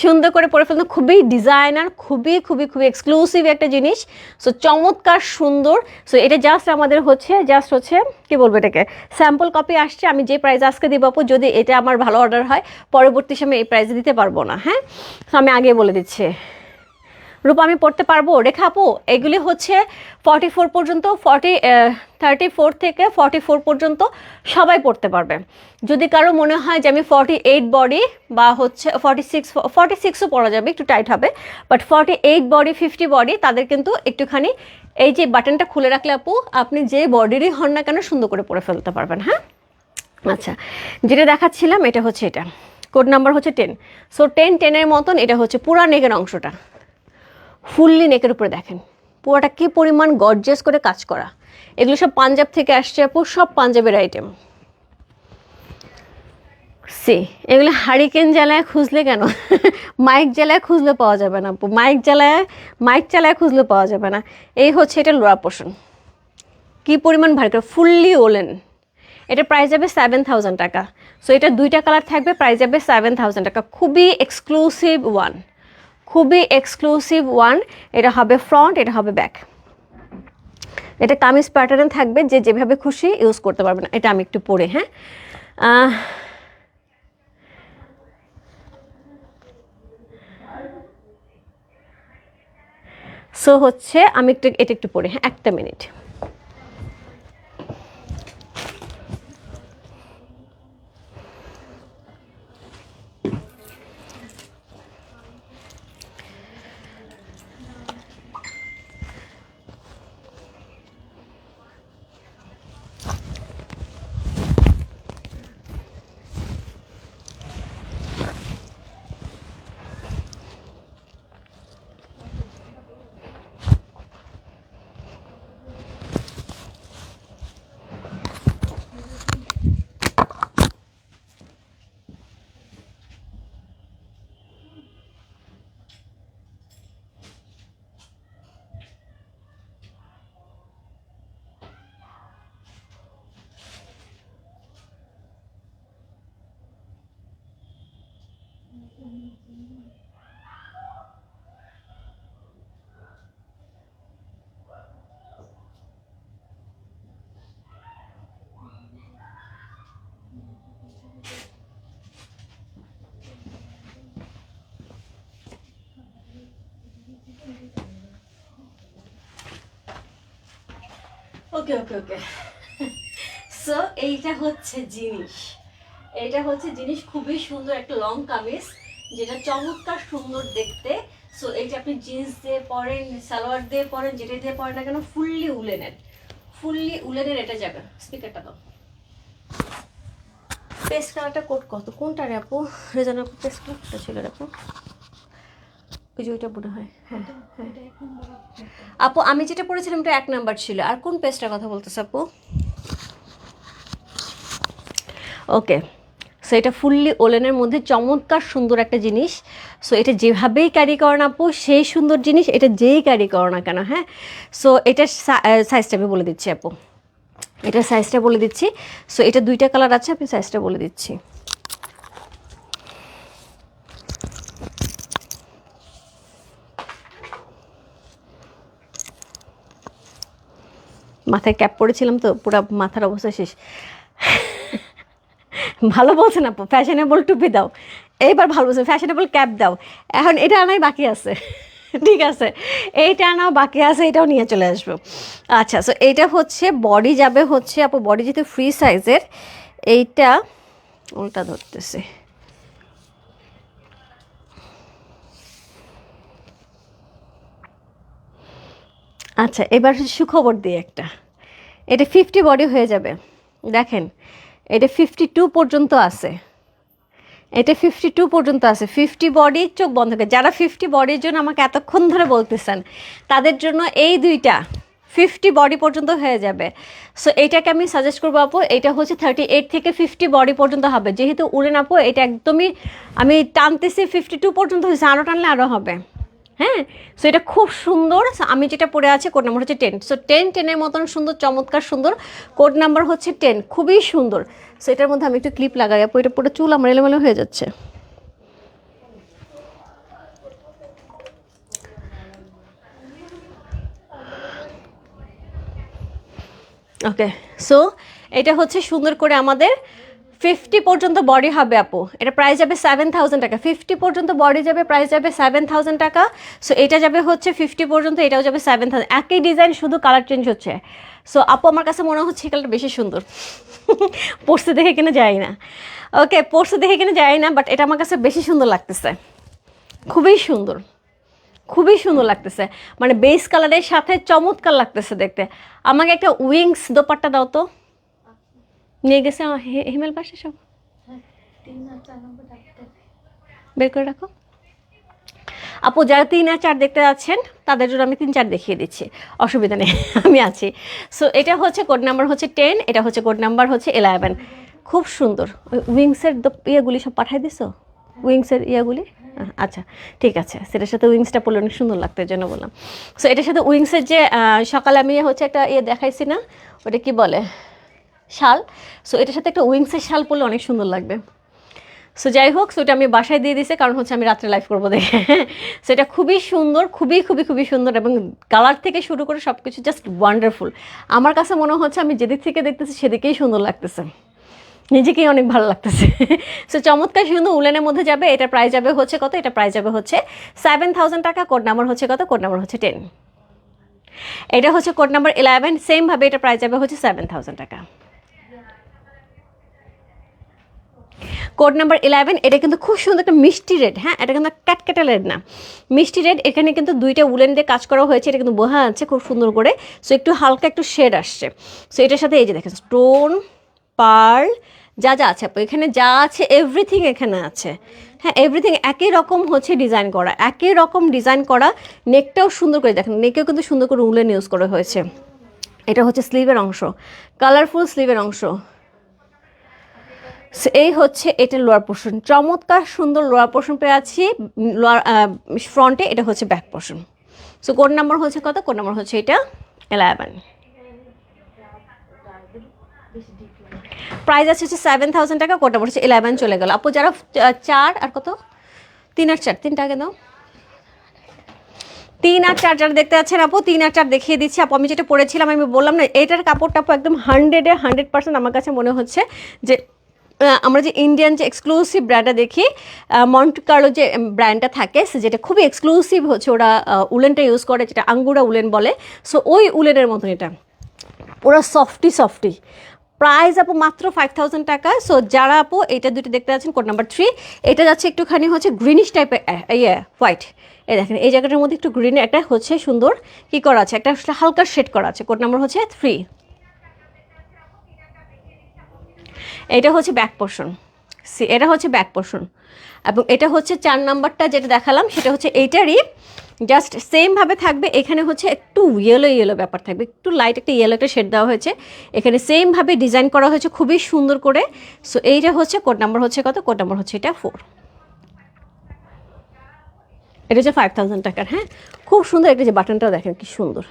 সুন্দর করে পরে ফেলতে, খুবই ডিজাইনার, খুবই খুবই খুবই এক্সক্লুসিভ একটা জিনিস। সো চমৎকার সুন্দর। সো এটা জাস্ট আমাদের হচ্ছে কি বলবো, এটাকে স্যাম্পল কপি আসছে। আমি যে প্রাইস আজকে দিব আপু, যদি এটা আমার ভালো অর্ডার হয়, পরবর্তী সময় এই প্রাইসে দিতে পারবো না। হ্যাঁ, সো আমি আগে বলে দিচ্ছি। রূপা আমি পড়তে পারবো? রেখা আপু, এগুলি হচ্ছে 44 পর্যন্ত, 34 থেকে 44 পর্যন্ত সবাই পড়তে পারবে। যদি কারো মনে হয় যে আমি 48 বডি বা হচ্ছে 46ও পড়া যাবে, একটু টাইট হবে, বাট 48 বডি 50 বডি তাদের কিন্তু একটুখানি এই যে বাটনটা খুলে রাখলে আপু, আপনি যে বডিরই হন না কেন সুন্দর করে পরে ফেলতে পারবেন। হ্যাঁ, আচ্ছা যেটা দেখাচ্ছিলাম এটা হচ্ছে, এটা কোড নাম্বার হচ্ছে 10। সো 10-10-এর মতন এটা হচ্ছে পুরা নেকের অংশটা, ফুললি নেকের উপরে দেখেন পুরোটা কি পরিমাণ গর্জিয়াস করে কাজ করা। এগুলো সব পাঞ্জাব থেকে আসছে আপু, সব পাঞ্জাবের আইটেম। সি এগুলো হারিকেন জ্বালায় খুঁজলে কেন মাইক জ্বালায় খুঁজলে পাওয়া যাবে না আপু, মাইক চালায় খুঁজলে পাওয়া যাবে না। এই হচ্ছে এটা লোয়ার পোর্শন, কি পরিমাণ ভারী করে, ফুললি ওলেন। এটা প্রাইস যাবে 7000 টাকা। সো এটা দুইটা কালার থাকবে, প্রাইস যাবে 7000 টাকা। খুবই এক্সক্লুসিভ ওয়ান, খুবই এক্সক্লুসিভ ওয়ান। এটা হবে ফ্রন্ট, এটা হবে ব্যাক। এটা কামিজ প্যাটার্ন থাকবে, যে যেভাবে খুশি ইউজ করতে পারবেন। এটা আমি একটু পরে, হ্যাঁ, সো হচ্ছে আমি এটা একটু পরে, হ্যাঁ, একটা মিনিট। ওকে ওকে ওকে। সো এইটা হচ্ছে জিনিস, এটা হচ্ছে জিনিস, খুবই সুন্দর একটা লং কামিজ, যেটা চমৎকার সুন্দর দেখতে। সো এইটা আপনি জিন্স দিয়ে পরেন, সালোয়ার দিয়ে পরেন, যেটা দিয়ে পরেন না কেন, ফুললি উলেনের, ফুললি উলেনের এটা যাবে। স্পিকারটা দাও। পেস্ট কালারটা কোট কত, কোনটা রে আপু? রেজানা আপু পেস্ট কালারটা ছিল রে আপু, ওই যে ওইটা মনে হয়। হ্যাঁ হ্যাঁ আপু আমি যেটা পড়েছিলাম এটা 1 নাম্বার ছিল। আর কোন পেস্টটার কথা বলতেছ আপু? ওকে, সো এটা ফুললি ওলেনের মধ্যে চমৎকার সুন্দর একটা জিনিস। সো এটা যেভাবেই ক্যারি করো না আপু সেই সুন্দর জিনিস, এটা যেই ক্যারি করো না কেন। হ্যাঁ, সো এটার সাইজটা আমি বলে দিচ্ছি আপু, এটার সাইজটা বলে দিচ্ছি। সো এটা 2টা কালার আছে, আমি সাইজটা বলে দিচ্ছি। মাথায় ক্যাপ পরেছিলাম তো পুরো মাথার অবস্থা শেষ। ভালো বলছেন আপু, ফ্যাশনেবল টুপি দাও। এইবার ভালো বলছেন, ফ্যাশনেবল ক্যাপ দাও। এখন এটা আনাই বাকি আছে। ঠিক আছে, এইটা আনাও বাকি আছে, এটাও নিয়ে চলে আসবো। আচ্ছা, সো এইটা হচ্ছে বডি যাবে হচ্ছে আপু, বডি যেহেতু ফ্রি সাইজের, এইটা উল্টা ধরতেছে। আচ্ছা, এবার সুখবর দিই একটা, এটা 50 বডি হয়ে যাবে। দেখেন এটা 52 পর্যন্ত আছে, এটা 52 পর্যন্ত আছে। 50 বডি, চোখ বন্ধ করে যারা 50 বডির জন্য আমাকে এতক্ষণ ধরে বলতেছেন, তাদের জন্য এই দুইটা 50 বডি পর্যন্ত হয়ে যাবে। সো এইটাকে আমি সাজেস্ট করবো আপু, এটা হচ্ছে 38 থেকে 50 বডি পর্যন্ত হবে। যেহেতু উলেন আপু এটা একদমই আমি টানতেছি 52 পর্যন্ত হয়েছে, আরও টানলে আরও হবে। হ্যাঁ, সো এটা খুব সুন্দর। আমি যেটা পরে আছে কোড নাম্বার হচ্ছে 10। সো 10-10-এর মতন সুন্দর, চমৎকার সুন্দর। কোড নাম্বার হচ্ছে 10, খুবই সুন্দর। সো এটার মধ্যে আমি একটু ক্লিপ লাগাই আপু, এটা পুরো চুল আমার এলোমেলো হয়ে যাচ্ছে। ওকে, সো এটা হচ্ছে সুন্দর করে আমাদের 50 পর্যন্ত বডি হবে আপু, এটা প্রাইস যাবে 7000 টাকা। 50 পর্যন্ত বডি যাবে, প্রাইস যাবে 7000 টাকা। সো এটা যাবে হচ্ছে 50 পর্যন্ত, এটাও যাবে 7000। একই ডিজাইন, শুধু কালার চেঞ্জ হচ্ছে। সো আপু আমার কাছে মনে হচ্ছে এই কালারটা বেশি সুন্দর। পরশে দেখে কিনে যাই না, ওকে পরশে দেখে কিনে যাই না, বাট এটা আমার কাছে বেশি সুন্দর লাগতেছে, খুবই সুন্দর, খুবই সুন্দর লাগতেছে। মানে বেস কালারের সাথে চমৎকার লাগতেছে দেখতে। আমাকে একটা উইংস দোপাট্টা দাও তো, নিয়ে গেছে হিমেল পাশে সব বের করে রাখো। আপু যারা 3 আর 4 দেখতে যাচ্ছেন তাদের জন্য আমি 3-4 দেখিয়ে দিচ্ছি, অসুবিধা নেই, আমি আছি। সো এটা হচ্ছে কোড নাম্বার হচ্ছে 10, এটা হচ্ছে কোড নাম্বার হচ্ছে 11। খুব সুন্দর। ওই উইংসের ইয়েগুলি সব পাঠিয়ে দিছো, উইংসের ইয়েগুলি? আচ্ছা ঠিক আছে, সেটার সাথে উইংসটা পরলে অনেক সুন্দর লাগতো, এই জন্য বললাম। সো এটার সাথে উইংসের যে সকালে আমি হচ্ছে একটা ইয়ে দেখাইছি না, ওটা কি বলে, শাল। সো এটার সাথে একটা উইংসের শাল পরলে অনেক সুন্দর লাগবে। সো যাই হোক, সো এটা আমি বাসায় দিয়ে দিছি, কারণ হচ্ছে আমি রাত্রে লাইভ করবো দেখে। সো এটা খুবই সুন্দর, খুবই খুবই খুবই সুন্দর, এবং কালার থেকে শুরু করে সব কিছু জাস্ট ওয়ান্ডারফুল। আমার কাছে মনে হচ্ছে আমি যেদিক থেকে দেখতেছি সেদিকেই সুন্দর লাগতেছে, নিজেকেই অনেক ভালো লাগতেছে। সো চমৎকার সুন্দর উলেনের মধ্যে যাবে। এটা প্রাইস যাবে হচ্ছে কত, এটা প্রাইস যাবে হচ্ছে 7000 টাকা। কোড নাম্বার হচ্ছে কত, কোড নাম্বার হচ্ছে 10। এটা হচ্ছে কোড নাম্বার 11, সেমভাবে এটা প্রাইস যাবে হচ্ছে 7000 টাকা। কোড নাম্বার 11, এটা কিন্তু খুব সুন্দর একটা মিষ্টি রেড। হ্যাঁ, এটা কিন্তু ক্যাটক্যাটা রেড না, মিষ্টি রেড। এখানে কিন্তু 2টা উলেন দিয়ে কাজ করা হয়েছে, এটা কিন্তু বোঝা যাচ্ছে খুব সুন্দর করে। সো একটু হালকা একটু শেড আসছে। সো এটার সাথে এই যে দেখেন স্টোন, পার্ল, যা যা আছে আপু এখানে, যা আছে এভরিথিং এখানে আছে। হ্যাঁ, এভরিথিং একই রকম হচ্ছে ডিজাইন করা, একই রকম ডিজাইন করা। নেকটাও সুন্দর করে দেখেন, নেকেও কিন্তু সুন্দর করে উলেন ইউজ করা হয়েছে। এটা হচ্ছে স্লিভের অংশ, কালারফুল স্লিভের অংশ। এই হচ্ছে এটা লোয়ার পোর্শন, চমৎকার সুন্দর লোয়ার পোর্শন পেয়ে আছি। লোয়ার ফ্রন্টে এটা হচ্ছে back portion. So code number হচ্ছে কত, কোড নাম্বার হচ্ছে এটা 11। প্রাইস আছে হচ্ছে 7000 টাকা, কোড নাম্বার হচ্ছে 11 চলে গেল। আপু যারা 4 আর কত, 3 আর 4, 3টা আগে দাও। 3 আর 4 যারা দেখতে পাচ্ছেন আপু, 3 আর 4 দেখিয়ে দিচ্ছি আপু। আমি যেটা পরেছিলাম, আমি বললাম না এটার কাপড়টা আপু একদম 100% আমার কাছে মনে হচ্ছে যে আমরা যে ইন্ডিয়ান যে এক্সক্লুসিভ ব্র্যান্ডটা দেখি, মন্টে কার্লো যে ব্র্যান্ডটা থাকে, যেটা খুবই এক্সক্লুসিভ হচ্ছে, ওরা উলেনটা ইউজ করে, যেটা আঙ্গুরা উলেন বলে। সো ওই উলেনের মতন এটা ওরা সফটি সফটি। প্রাইস আপু মাত্র 5000 টাকা। সো যারা আপু এটা দুটো দেখতে যাচ্ছেন, কোড নাম্বার 3, এটা যাচ্ছে একটুখানি হচ্ছে গ্রিনিশ টাইপের, ইয়ে হোয়াইট। এই দেখেন এই জায়গাটার মধ্যে একটু গ্রিন একটা হচ্ছে সুন্দর কি করা আছে, একটা হালকা শেড করা আছে। কোড নাম্বার হচ্ছে 3। এটা হচ্ছে ব্যাক পোর্শন, সি এটা হচ্ছে ব্যাক পোর্শন, এবং এটা হচ্ছে 4 নাম্বারটা যেটা দেখালাম সেটা হচ্ছে এইটারই জাস্ট সেমভাবে থাকবে। এখানে হচ্ছে একটু ইয়েলো ইয়েলো ব্যাপার থাকবে, একটু লাইট একটা ইয়েলো একটা শেড দেওয়া হয়েছে, এখানে সেমভাবে ডিজাইন করা হয়েছে খুবই সুন্দর করে। সো এইটা হচ্ছে কোড নাম্বার হচ্ছে কত, কোড নাম্বার হচ্ছে এটা 4, এটা হচ্ছে 5000 টাকার। হ্যাঁ, খুব সুন্দর। এটা যে বাটনটাও দেখেন কি সুন্দর,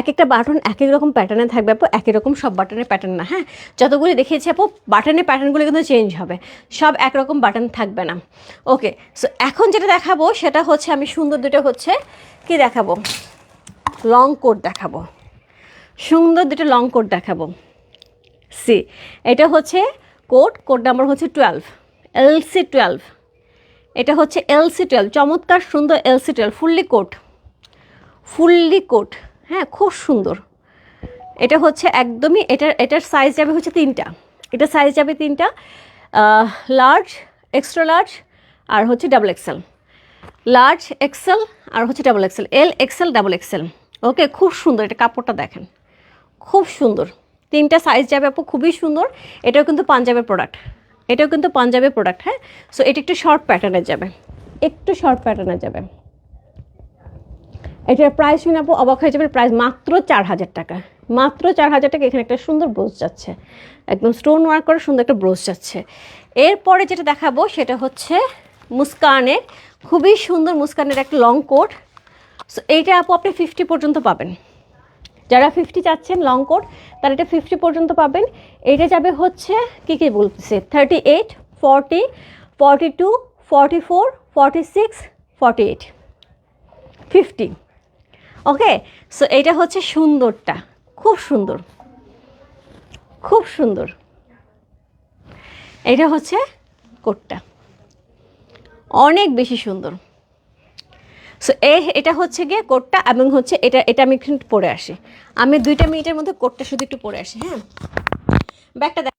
এক একটা বাটন এক এক রকম প্যাটার্নে থাকবে আপু, একই রকম সব বাটনের প্যাটার্ন না। হ্যাঁ, যতগুলি দেখিয়েছি আপু বাটনের প্যাটার্নগুলো কিন্তু চেঞ্জ হবে, সব একরকম বাটন থাকবে না। ওকে, সো এখন যেটা দেখাবো সেটা হচ্ছে আমি সুন্দর দুটো হচ্ছে কি দেখাবো, লং কোট দেখাবো, সুন্দর দুটো লং কোট দেখাবো। সি এটা হচ্ছে কোড নাম্বার হচ্ছে 12, LC12, এটা হচ্ছে LC12, চমৎকার সুন্দর LC12, ফুললি কোট। হ্যাঁ, খুব সুন্দর। এটা হচ্ছে একদমই এটার সাইজ যাবে হচ্ছে 3টা, এটা সাইজ যাবে 3টা, লার্জ, এক্সট্রা লার্জ আর হচ্ছে ডাবল এক্সেল, লার্জ এক্সেল আর হচ্ছে double XL, XL double XL. Okay, খুব সুন্দর। এটা কাপড়টা দেখেন খুব সুন্দর, 3টা সাইজ যাবে আপু, খুবই সুন্দর। এটাও কিন্তু পাঞ্জাবের প্রোডাক্ট, এটাও কিন্তু পাঞ্জাবের প্রোডাক্ট। হ্যাঁ, সো এটা একটু শর্ট প্যাটার্নে যাবে, একটু শর্ট প্যাটার্নে যাবে। এটার প্রাইস শুনে আপু অবাক হয়ে যাবে, প্রাইস মাত্র 4000 টাকা, মাত্র 4000 টাকা। এখানে একটা সুন্দর ব্রোচ যাচ্ছে, একদম স্টোন ওয়ার্ক করে সুন্দর একটা ব্রোচ যাচ্ছে। এরপরে যেটা দেখাবো সেটা হচ্ছে মুস্কানের, খুবই সুন্দর মুস্কানের একটা লং কোট। সো এইটা আপু আপনি 50 পর্যন্ত পাবেন, যারা 50 চাচ্ছেন লং কোট তারা এটা 50 পর্যন্ত পাবেন। এটা যাবে হচ্ছে কী বলতেছে 38, 40, 42, 44, 46, 48, 50। ওকে, সো এটা হচ্ছে সুন্দরটা, খুব সুন্দর, খুব সুন্দর। এটা হচ্ছে কোটটা, অনেক বেশি সুন্দর। সো এটা হচ্ছে গিয়ে কোটটা, এবং হচ্ছে এটা আমি একটু পরে আসি, আমি 2 মিনিটের মধ্যে কোটটা শুধু একটু পরে আসি। হ্যাঁ, ব্যাগটা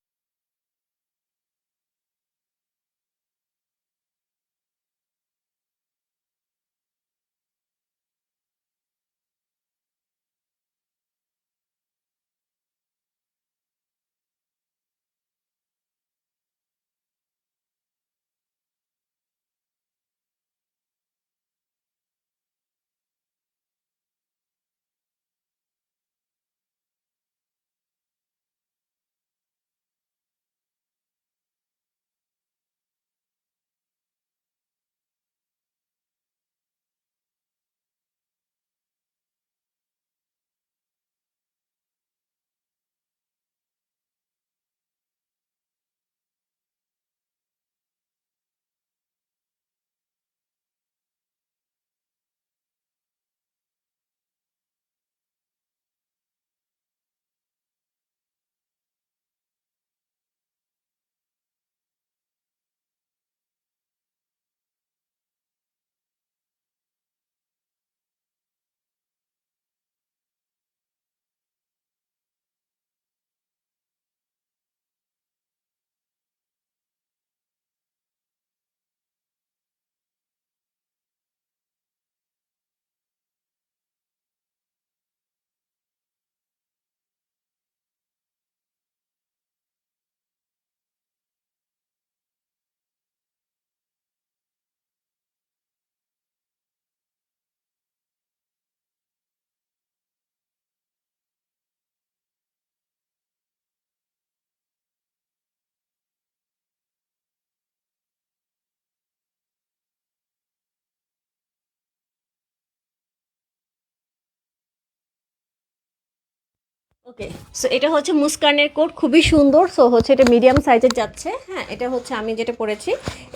ওকে, সো এটা হচ্ছে মুস্কানের কোট, খুবই সুন্দর। সো হচ্ছে এটা মিডিয়াম সাইজের যাচ্ছে। হ্যাঁ, এটা হচ্ছে আমি যেটা পরেছি,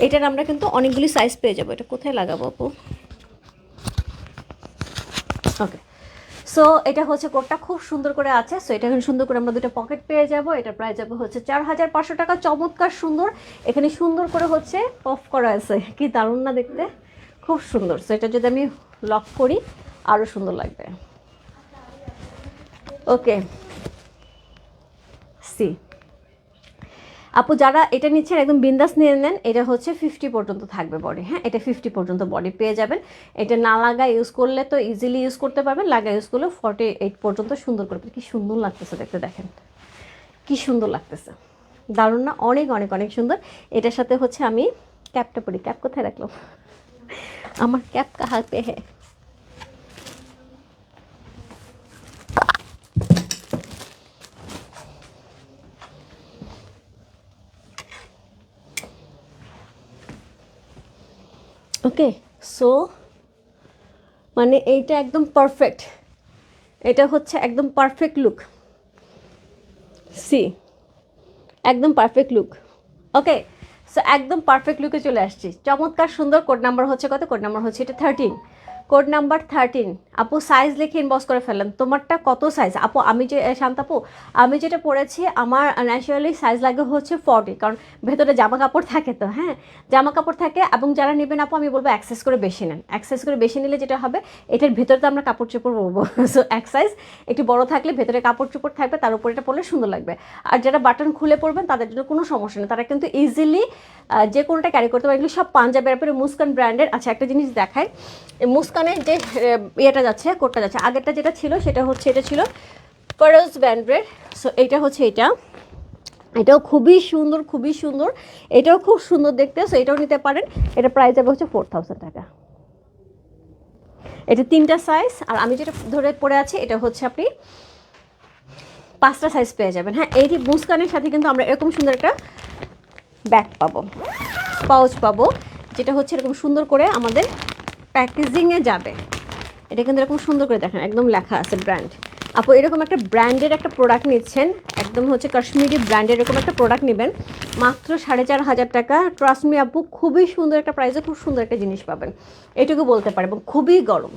এটার আমরা কিন্তু অনেকগুলি সাইজ পেয়ে যাবো। এটা কোথায় লাগাবো আপু? ওকে, সো এটা হচ্ছে কোটটা খুব সুন্দর করে আছে। সো এটা এখানে সুন্দর করে আমরা 2টা পকেট পেয়ে যাব। এটার প্রাইস যাবে হচ্ছে 4500 টাকা। চমৎকার সুন্দর, এখানে সুন্দর করে হচ্ছে পফ করা আছে, কি দারুণ না দেখতে, খুব সুন্দর। সো এটা যদি আমি লক করি আরও সুন্দর লাগবে। ওকে, সি আপু যারা এটা নিচ্ছেন একদম বিন্দাস নিয়ে নেন। এটা হচ্ছে 50 পর্যন্ত থাকবে বডি। হ্যাঁ, এটা 50 পর্যন্ত বডি পেয়ে যাবেন। এটা না লাগা ইউজ করলে তো ইজিলি ইউজ করতে পারবেন, লাগা ইউজ করলে 48 পর্যন্ত সুন্দর করবে। কি সুন্দর লাগতেছে দেখতে, দেখেন কি সুন্দর লাগতেছে। দারুণ না? অনেক অনেক অনেক সুন্দর। এটার সাথে হচ্ছে আমি ক্যাপটা পরি। ক্যাপ কোথায় রাখলাম? আমার ক্যাপ কাহা পে হ্যাঁ। ওকে, সো মানে এইটা একদম পারফেক্ট, এটা হচ্ছে একদম পারফেক্ট লুক। সি, একদম পারফেক্ট লুক। ওকে, সো একদম পারফেক্ট লুকে চলে আসছি। চমৎকার সুন্দর। কোড নাম্বার হচ্ছে কত? কোড নাম্বার হচ্ছে এটা 13। Code number 13। আপু সাইজ লিখে ইনবক্স করে ফেললেন, তোমারটা কত সাইজ? আপু আমি যে শান্তাপু, আমি যেটা পরেছি আমার ন্যাচারালি সাইজ লাগে হচ্ছে 40, কারণ ভেতরে জামা কাপড় থাকে তো, হ্যাঁ জামা কাপড় থাকে। এবং যারা নেবেন আপু আমি বলবো অ্যাক্সেস করে বেশি নেন। অ্যাক্সেস করে বেশি নিলে যেটা হবে, এটার ভেতরে তো আমরা কাপড় চোপড় পরবো, সো এক সাইজ একটু বড় থাকলে ভেতরে কাপড় চোপড় থাকবে, তার উপর এটা পরলে সুন্দর লাগবে। আর যারা বাটন খুলে পরবেন তাদের জন্য কোনো সমস্যা নেই, তারা কিন্তু ইজিলি যে কোনোটা ক্যারি করতে পারে। এগুলো সব পাঞ্জাবের ব্যাপারে মুস্কান ব্র্যান্ডের। আচ্ছা একটা জিনিস দেখায়, মুস্কানের যে ইয়েটা যাচ্ছে, কোটটা যাচ্ছে, আগেরটা যেটা ছিল সেটা হচ্ছে এটা ছিল পারলস ব্র্যান্ডের। সো এইটা হচ্ছে এটা, এটাও খুবই সুন্দর, খুবই সুন্দর, এটাও খুব সুন্দর দেখতে। সো এটাও নিতে পারেন। এটা প্রাইস যাবে হচ্ছে 4000 টাকা। এটা 3টা সাইজ, আর আমি যেটা ধরে পরে আছি এটা হচ্ছে আপনি 5টা সাইজ পেয়ে যাবেন। হ্যাঁ, এই মুস্কানের সাথে কিন্তু আমরা এরকম সুন্দর একটা ব্যাগ পাবো, পাউচ পাবো, যেটা হচ্ছে এরকম সুন্দর করে আমাদের প্যাকেজিংয়ে যাবে। এটা কিন্তু এরকম সুন্দর করে দেখেন, একদম লেখা আছে ব্র্যান্ড। আপু এরকম একটা ব্র্যান্ডের একটা প্রোডাক্ট নিচ্ছেন, একদম হচ্ছে কাশ্মীরি ব্র্যান্ডের এরকম একটা প্রোডাক্ট নেবেন মাত্র 4500 টাকা। ট্রাস্ট মি আপু, খুবই সুন্দর একটা প্রাইসে খুব সুন্দর একটা জিনিস পাবেন, এটুকু বলতে পারে। এবং খুবই গরম।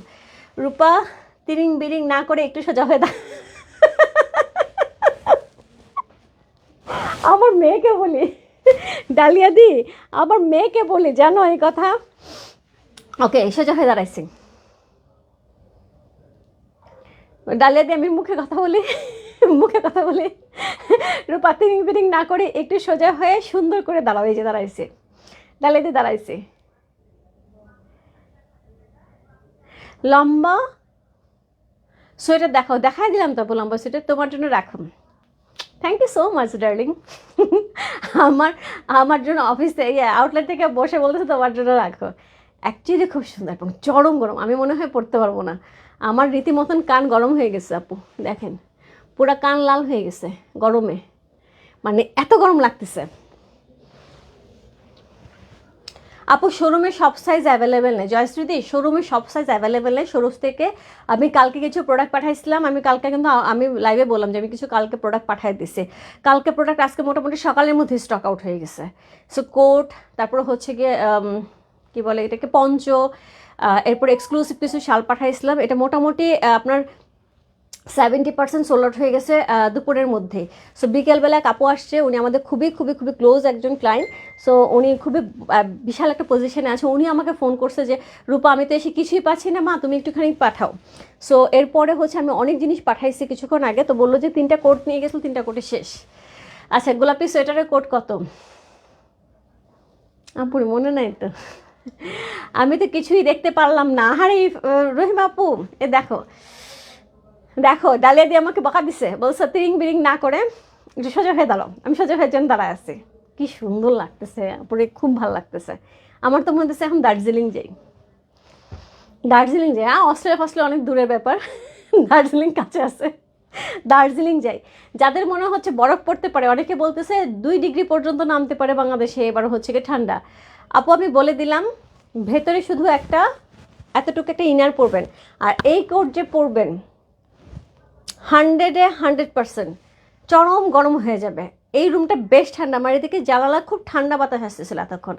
রূপা তিরিং বিরিং না করে একটু সোজা হয়ে আমার মেয়েকে বলি, ডালিয়া দি আমার মেয়েকে বলি, জানো এই কথা। ওকে, সোজা হয়ে দাঁড়াইছি। ডালিয়া দিয়ে আমি মুখে কথা বলি, মুখে কথা বলি। রূপা তিরিং বিরিং না করে একটু সোজা হয়ে সুন্দর করে দাঁড়াও। এই যে দাঁড়াইছে, ডালিয়া দিয়ে দাঁড়াইছে। লম্বা সোয়েটার দেখাও, দেখাই দিলাম তো আপু লম্বা সোয়েটার তোমার জন্য রাখুন। Thank you so much darling. আমার আমার জন্য অফিসে আউটলেট থেকে বসে বলতেছে তোমার জন্য রাখো। অ্যাকচুয়ালি খুব সুন্দর এবং চরম গরম, আমি মনে হয় পড়তে পারবো না। আমার রীতিমতন কান গরম হয়ে গেছে আপু, দেখেন পুরা কান লাল হয়ে গেছে গরমে, মানে এত গরম লাগতেছে। আপু শোরুমে সব সাইজ অ্যাভেলেবেল নেই জয়শ্রীদি, শোরুমে সব সাইজ অ্যাভেলেবেল নেই। শোরুম থেকে আমি কালকে কিছু প্রোডাক্ট পাঠাইছিলাম, আমি কালকে কিন্তু আমি লাইভে বললাম যে আমি কিছু কালকে প্রোডাক্ট পাঠিয়ে দিছি। কালকে প্রোডাক্ট আজকে মোটামুটি সকালের মধ্যে স্টক আউট হয়ে গেছে। সো কোট, তারপরে হচ্ছে গিয়ে কী বলে এটাকে, পঞ্চ, এরপর এক্সক্লুসিভ কিছু শাল পাঠাইছিলাম। এটা মোটামুটি আপনার 70% সোল্ড আউট হয়ে গেছে দুপুরের মধ্যে। সো বিকেলবেলা কাপু আসছে, উনি আমাদের খুবই খুবই খুবই ক্লোজ একজন ক্লায়েন্ট। সো উনি খুবই বিশাল একটা পজিশনে আছে। উনি আমাকে ফোন করছে যে রূপা আমি তো এসে কিছুই পাচ্ছি না মা, তুমি একটুখানি পাঠাও। সো এরপরে হচ্ছে আমি অনেক জিনিস পাঠাইছি কিছুক্ষণ আগে, তো বললো যে 3টা কোট নিয়ে গেছিল, 3টা কোটে শেষ। আচ্ছা গোলাপি সোয়েটারের কোট কত আপুর মনে নাই তো? আমি তো কিছুই দেখতে পারলাম না। আরে রহিম আপু এ দেখো, দেখো ডালিয়া দিয়ে আমাকে বকা দিছে, বলছে তিরিং বিরিং না করে একটু সোজা হয়ে দাঁড়াও। আমি সোজা হয়ে যেন দাঁড়ায় আছি, কি সুন্দর লাগতেছে পরে, খুব ভালো লাগতেছে। আমার তো মনে হচ্ছে এখন দার্জিলিং যাই, দার্জিলিং যাই। অস্ট্রেলিয়া ফস্ট্রেলিয়া অনেক দূরের ব্যাপার, দার্জিলিং কাছে আছে, দার্জিলিং যাই। যাদের মনে হচ্ছে বরফ পড়তে পারে, অনেকে বলতেছে 2 ডিগ্রি পর্যন্ত নামতে পারে বাংলাদেশে, এবার হচ্ছে কি ঠান্ডা। আপু আমি বলে দিলাম, ভেতরে শুধু একটা এতটুকু একটা ইনার পরবেন, আর এই কোট যে পরবেন 100% চরম গরম হয়ে যাবে। এই রুমটা বেশ ঠান্ডা, আমার এদিকে জানালা খুব ঠান্ডা বাতাস আসতেছিল এতক্ষণ।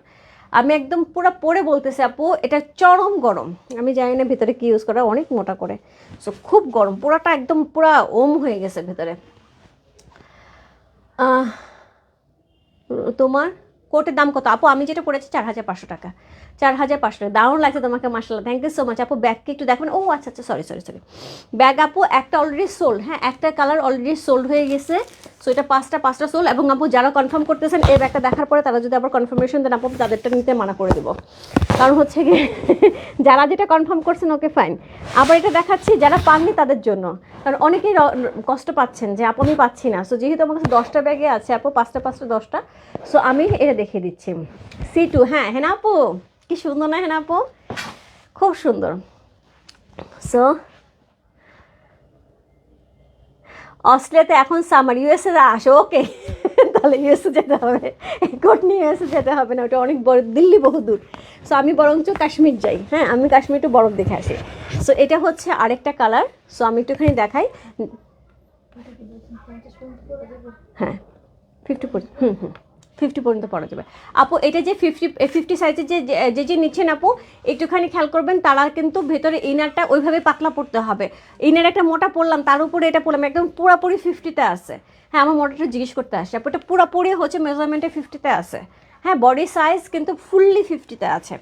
আমি একদম পুরো পরে বলতেছি আপু এটা চরম গরম। আমি জানি না ভিতরে কি ইউজ করা, অনেক মোটা করে। সো খুব গরম, পুরাটা একদম পুরা ওম হয়ে গেছে ভেতরে। তোমার কোটের দাম কত আপু? আমি যেটা পড়েছি 4500 টাকা। 4500 দারুণ লাগছে তোমাকে, মাশাআল্লাহ, থ্যাংক ইউ সো মাচ আপু। ব্যাগকে একটু দেখবেন। ও আচ্ছা আচ্ছা, সরি সরি সরি, ব্যাগ আপু একটা অলরেডি সোল্ড, হ্যাঁ একটা কালার অলরেডি সোল্ড হয়ে গেছে। সো এটা 5টা সোল্ড। এবং আপু যারা কনফার্ম করতেছেন এই ব্যাগটা দেখার পরে তারা যদি আবার কনফার্মেশন দেন আপু, তাদেরটা নিতে মানা করে দেবো। কারণ হচ্ছে কি যারা যেটা কনফার্ম করছেন ওকে ফাইন। আবার এটা দেখাচ্ছি যারা পাননি তাদের জন্য, কারণ অনেকেই কষ্ট পাচ্ছেন যে আপু আমি পাচ্ছি না। সো যেহেতু আমার কাছে 10টা ব্যাগে আছে আপু, 5টা 5টা 10টা, সো আমি এটা দেখিয়ে দিচ্ছি। C2, হ্যাঁ হেনা আপু কি সুন্দর না হেনা আপু, খুব সুন্দর। সো অস্ট্রেলিয়াতে এখন সামার, ইউএসএ আসো ওকে তাহলে ইউএসএ যেতে হবে, কোট নিয়ে ইউএসএ যেতে হবে না, ওটা অনেক বড়, দিল্লি বহু দূর। সো আমি বরঞ্চ কাশ্মীর যাই, হ্যাঁ আমি কাশ্মীর একটু বরফ দেখে আসি। সো এটা হচ্ছে আরেকটা কালার, সো আমি একটুখানি দেখাই। হ্যাঁ 50 পর্যন্ত পরা যাবে আপু। এটা যে 50 সাইজের যে নিচ্ছেন আপু, একটুখানি খেয়াল করবেন, তারা কিন্তু ভেতরে ইনারটা ওইভাবে পাতলা পড়তে হবে। ইনার একটা মোটা পরলাম, তার উপরে এটা পরলাম, একদম পুরোপুরি 50তে আছে। হ্যাঁ আমার মোটাটা জিজ্ঞেস করতে আসে আপু, এটা পুরোপুরি হচ্ছে মেজারমেন্টে 50তে আছে। হ্যাঁ বডি সাইজ কিন্তু ফুললি 50তে আছে।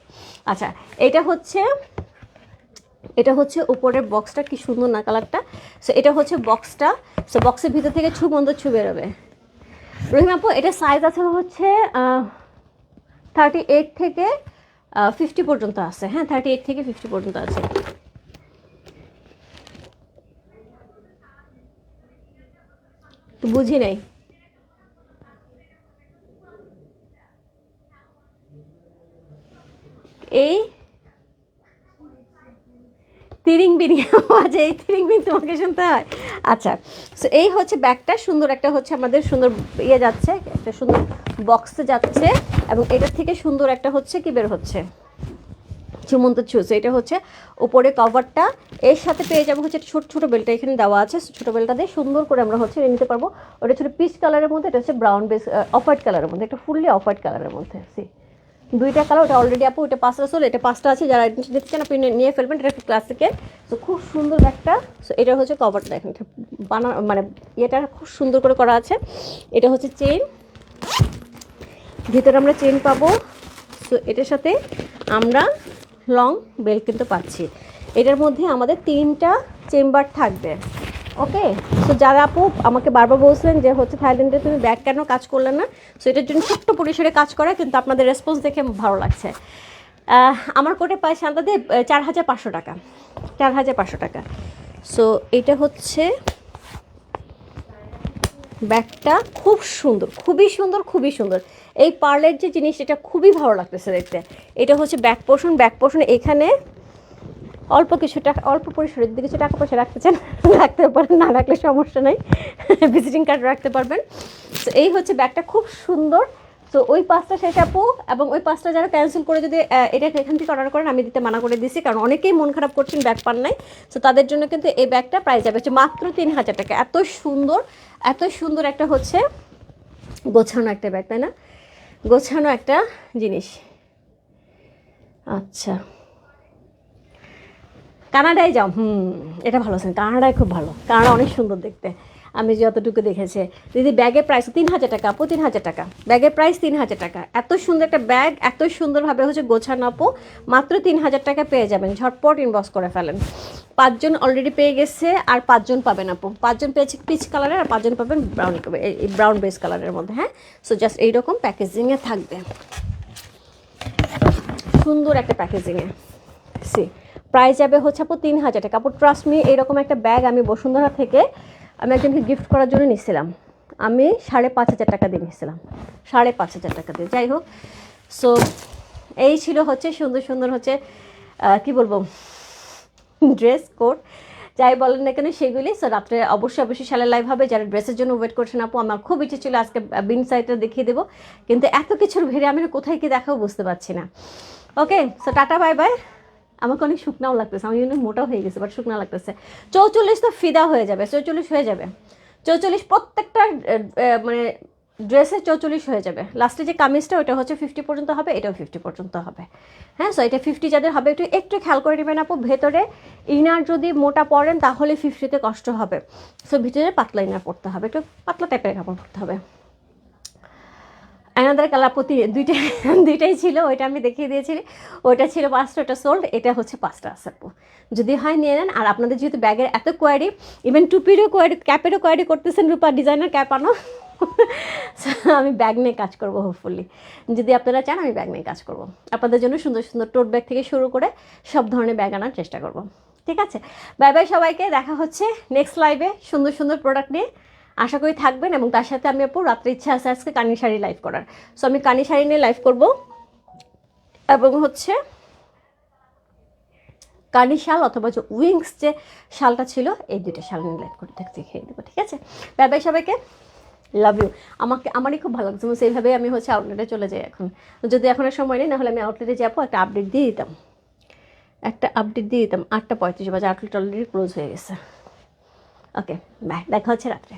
আচ্ছা এটা হচ্ছে উপরের বক্সটা, কি সুন্দর না কালারটা। সো এটা হচ্ছে বক্সটা। সো বক্সের ভিতর থেকে ছু বেরোবে। রহিমা আপু এটা সাইজ আছে হচ্ছে 38 থেকে 50 পর্যন্ত আছে। হ্যাঁ 38 থেকে 50 পর্যন্ত আছে। তো বুঝি নাই, এই তিরিং বিরিং আওয়াজ, এই তিরিং বিরিং তোমাকে শুনতে হয়। আচ্ছা সো এই হচ্ছে ব্যাগটা, সুন্দর একটা হচ্ছে আমাদের সুন্দর ইয়ে যাচ্ছে, একটা সুন্দর বক্সে যাচ্ছে, এবং এটার থেকে সুন্দর একটা হচ্ছে কি বের হচ্ছে চুমন্ত চুজ। এটা হচ্ছে উপরে কভারটা, এর সাথে পেয়ে যাবো হচ্ছে ছোট ছোট বেলটা এখানে দেওয়া আছে। ছোট বেলটা দিয়ে সুন্দর করে আমরা হচ্ছে নিতে পারবো। ওটা ছোটো পিচ কালারের মধ্যে, এটা হচ্ছে ব্রাউন বেস অফ হোয়াইট কালারের মধ্যে, একটা ফুললি অফ হোয়াইট কালারের মধ্যে। দুইটা কালার, ওটা অলরেডি আপু, ওটা 5টা ছিল, এটা 5টা আছে, যারা দিচ্ছেন আপনি নিয়ে ফেলবেন। এটা ক্লাসিকের, তো খুব সুন্দর ব্যাগটা। সো এটা হচ্ছে কভারটা দেখেন, মানে ইয়েটা খুব সুন্দর করে করা আছে। এটা হচ্ছে চেইন, ভিতরে আমরা চেইন পাবো। সো এটার সাথে আমরা লং বেল্ট কিন্তু পাচ্ছি। এটার মধ্যে আমাদের 3টা চেম্বার থাকবে। ওকে সো যারা আপু আমাকে বারবার বলছিলেন যে হচ্ছে থাইল্যান্ডে তুমি ব্যাগ কেন কাজ করলে না, সো এটার জন্য ছোট্ট পরিসরে কাজ করে, কিন্তু আপনাদের রেসপন্স দেখে ভালো লাগছে। আমার কোটে পায় শান্তাতে 4500 টাকা, 4500 টাকা। সো এটা হচ্ছে ব্যাগটা, খুব সুন্দর, খুবই সুন্দর, খুবই সুন্দর। এই পার্লের যে জিনিস, এটা খুবই ভালো লাগতেছে দেখতে। এটা হচ্ছে ব্যাক পোর্শন এখানে অল্প কিছু টাকা, অল্প পরিসরে যদি কিছু টাকা পয়সা রাখতে চান রাখতে পারেন, না রাখলে সমস্যা নাই, ভিজিটিং কার্ড রাখতে পারবেন। তো এই হচ্ছে ব্যাগটা, খুব সুন্দর। তো ওই 5টা শেষ আপু, এবং ওই 5টা যারা ক্যান্সেল করে যদি এটা এখান থেকে অর্ডার করেন, আমি দিতে মানা করে দিছি, কারণ অনেকেই মন খারাপ করছেন ব্যাগ পান নাই। তো তাদের জন্য কিন্তু এই ব্যাগটা প্রাইস যাবে হচ্ছে মাত্র 3000 টাকা। এত সুন্দর, এত সুন্দর একটা হচ্ছে গোছানো একটা ব্যাগ, তাই না, গোছানো একটা জিনিস। আচ্ছা কানাডায় যাও, এটা ভালো আছেন, কানাডায় খুব ভালো, কানাডা অনেক সুন্দর দেখতে, আমি যতটুকু দেখেছি। দিদি ব্যাগের প্রাইস 3000 টাকা আপু, 3000 টাকা ব্যাগের প্রাইস, 3000 টাকা। এত সুন্দর একটা ব্যাগ, এত সুন্দরভাবে হচ্ছে গোছানো আপু, মাত্র 3000 টাকা পেয়ে যাবেন। ঝটপট ইনবক্স করে ফেলেন। 5 জন অলরেডি পেয়ে গেছে, আর 5 জন পাবেন আপু। 5 জন পেয়েছে পিচ কালারের, আর 5 জন পাবেন ব্রাউন বেস কালারের মধ্যে। হ্যাঁ সো জাস্ট এইরকম প্যাকেজিংয়ে থাকবে, সুন্দর একটা প্যাকেজিংয়ে। প্রাইস যাবে হচ্ছে আপু 3000 টাকা। আপু ট্রাস্ট মি, এইরকম একটা ব্যাগ আমি বসুন্ধরা থেকে আমি একজনকে গিফট করার জন্য নিচ্ছিলাম, আমি 5500 টাকা দিয়ে নিচ্ছিলাম, 5500 টাকা দিয়ে। যাই হোক সো এই ছিল হচ্ছে সুন্দর সুন্দর হচ্ছে কি বলবো ড্রেস কোড, যাই বলেন না কেন সেগুলি। সো রাত্রে অবশ্যই শালে লাইভ হবে। যারা ড্রেসের জন্য ওয়েট করছেন আপু, আমার খুব ইচ্ছে ছিল আজকে বিন সাইটটা দেখিয়ে দেবো, কিন্তু এত কিছুর ভিড়ে আমি কোথায় কি দেখাবো বুঝতে পারছি না। Okay so tata bye bye. আমাকে অনেক শুকনাও লাগতেছে, আমি অনেক মোটাও হয়ে গেছে, বাট শুকনা লাগতেছে। 44 তো ফিদা হয়ে যাবে, 44 হয়ে যাবে, 44 প্রত্যেকটা মানে ড্রেসে 44 হয়ে যাবে। লাস্টে যে কামিজটা ওটা হচ্ছে 50 পর্যন্ত হবে, এটাও 50 পর্যন্ত হবে। হ্যাঁ সো এটা 50 যাদের হবে একটু একটু খেয়াল করে নেবেন আপু, ভেতরে ইনার যদি মোটা পরেন তাহলে 50তে কষ্ট হবে। সো ভিতরে পাতলা ইনার পরতে হবে, একটু পাতলা টাইপের কাপড় পরতে হবে। অ্যানাদার কালার প্রতি দুইটাই ছিল, ওইটা আমি দেখিয়ে দিয়েছি, ওইটা ছিল 5টা, ওটা সোল্ড, এটা হচ্ছে 5টা আছে আপু, যদি হয় নিয়ে নেন। আর আপনাদের যেহেতু ব্যাগের এত কোয়ারি, ইভেন টুপিরও কোয়ারি, ক্যাপেরও কোয়ারি করতেছেন, রূপা ডিজাইনার ক্যাপ আনো, আমি ব্যাগ নিয়ে কাজ করবো হোপফুলি, যদি আপনারা চান আমি ব্যাগ নিয়ে কাজ করব আপনাদের জন্য। সুন্দর সুন্দর টোট ব্যাগ থেকে শুরু করে সব ধরনের ব্যাগ আনার চেষ্টা করব। ঠিক আছে, বাই বাই সবাইকে, দেখা হচ্ছে নেক্সট লাইভে সুন্দর সুন্দর প্রোডাক্ট নিয়ে। আশা করি থাকবেন, এবং তার সাথে আমি আপু রাত্রে ইচ্ছা আছে আজকে কানি শাড়ি লাইভ করার, সো আমি কানি শাড়ি নিয়ে লাইভ করব, এবং হচ্ছে কানি শাল অথবা যে উইংস যে শালটা ছিল, এই দুটো শাল নিয়ে লাইভ করে দেখিয়ে দেবো। ঠিক আছে, বাই বাই সবাইকে, লাভ ইউ। আমারই খুব ভালো লাগছে, সেইভাবে আমি হচ্ছে আউটলেটে চলে যাই এখন, যদি এখন আর সময় নেই, নাহলে আমি আউটলেটে যাবো, একটা আপডেট দিয়ে দিতাম, 8টা 35 বাজে, আউটলেট অলরেডি ক্লোজ হয়ে গেছে। ওকে বাই, দেখা হচ্ছে রাত্রে।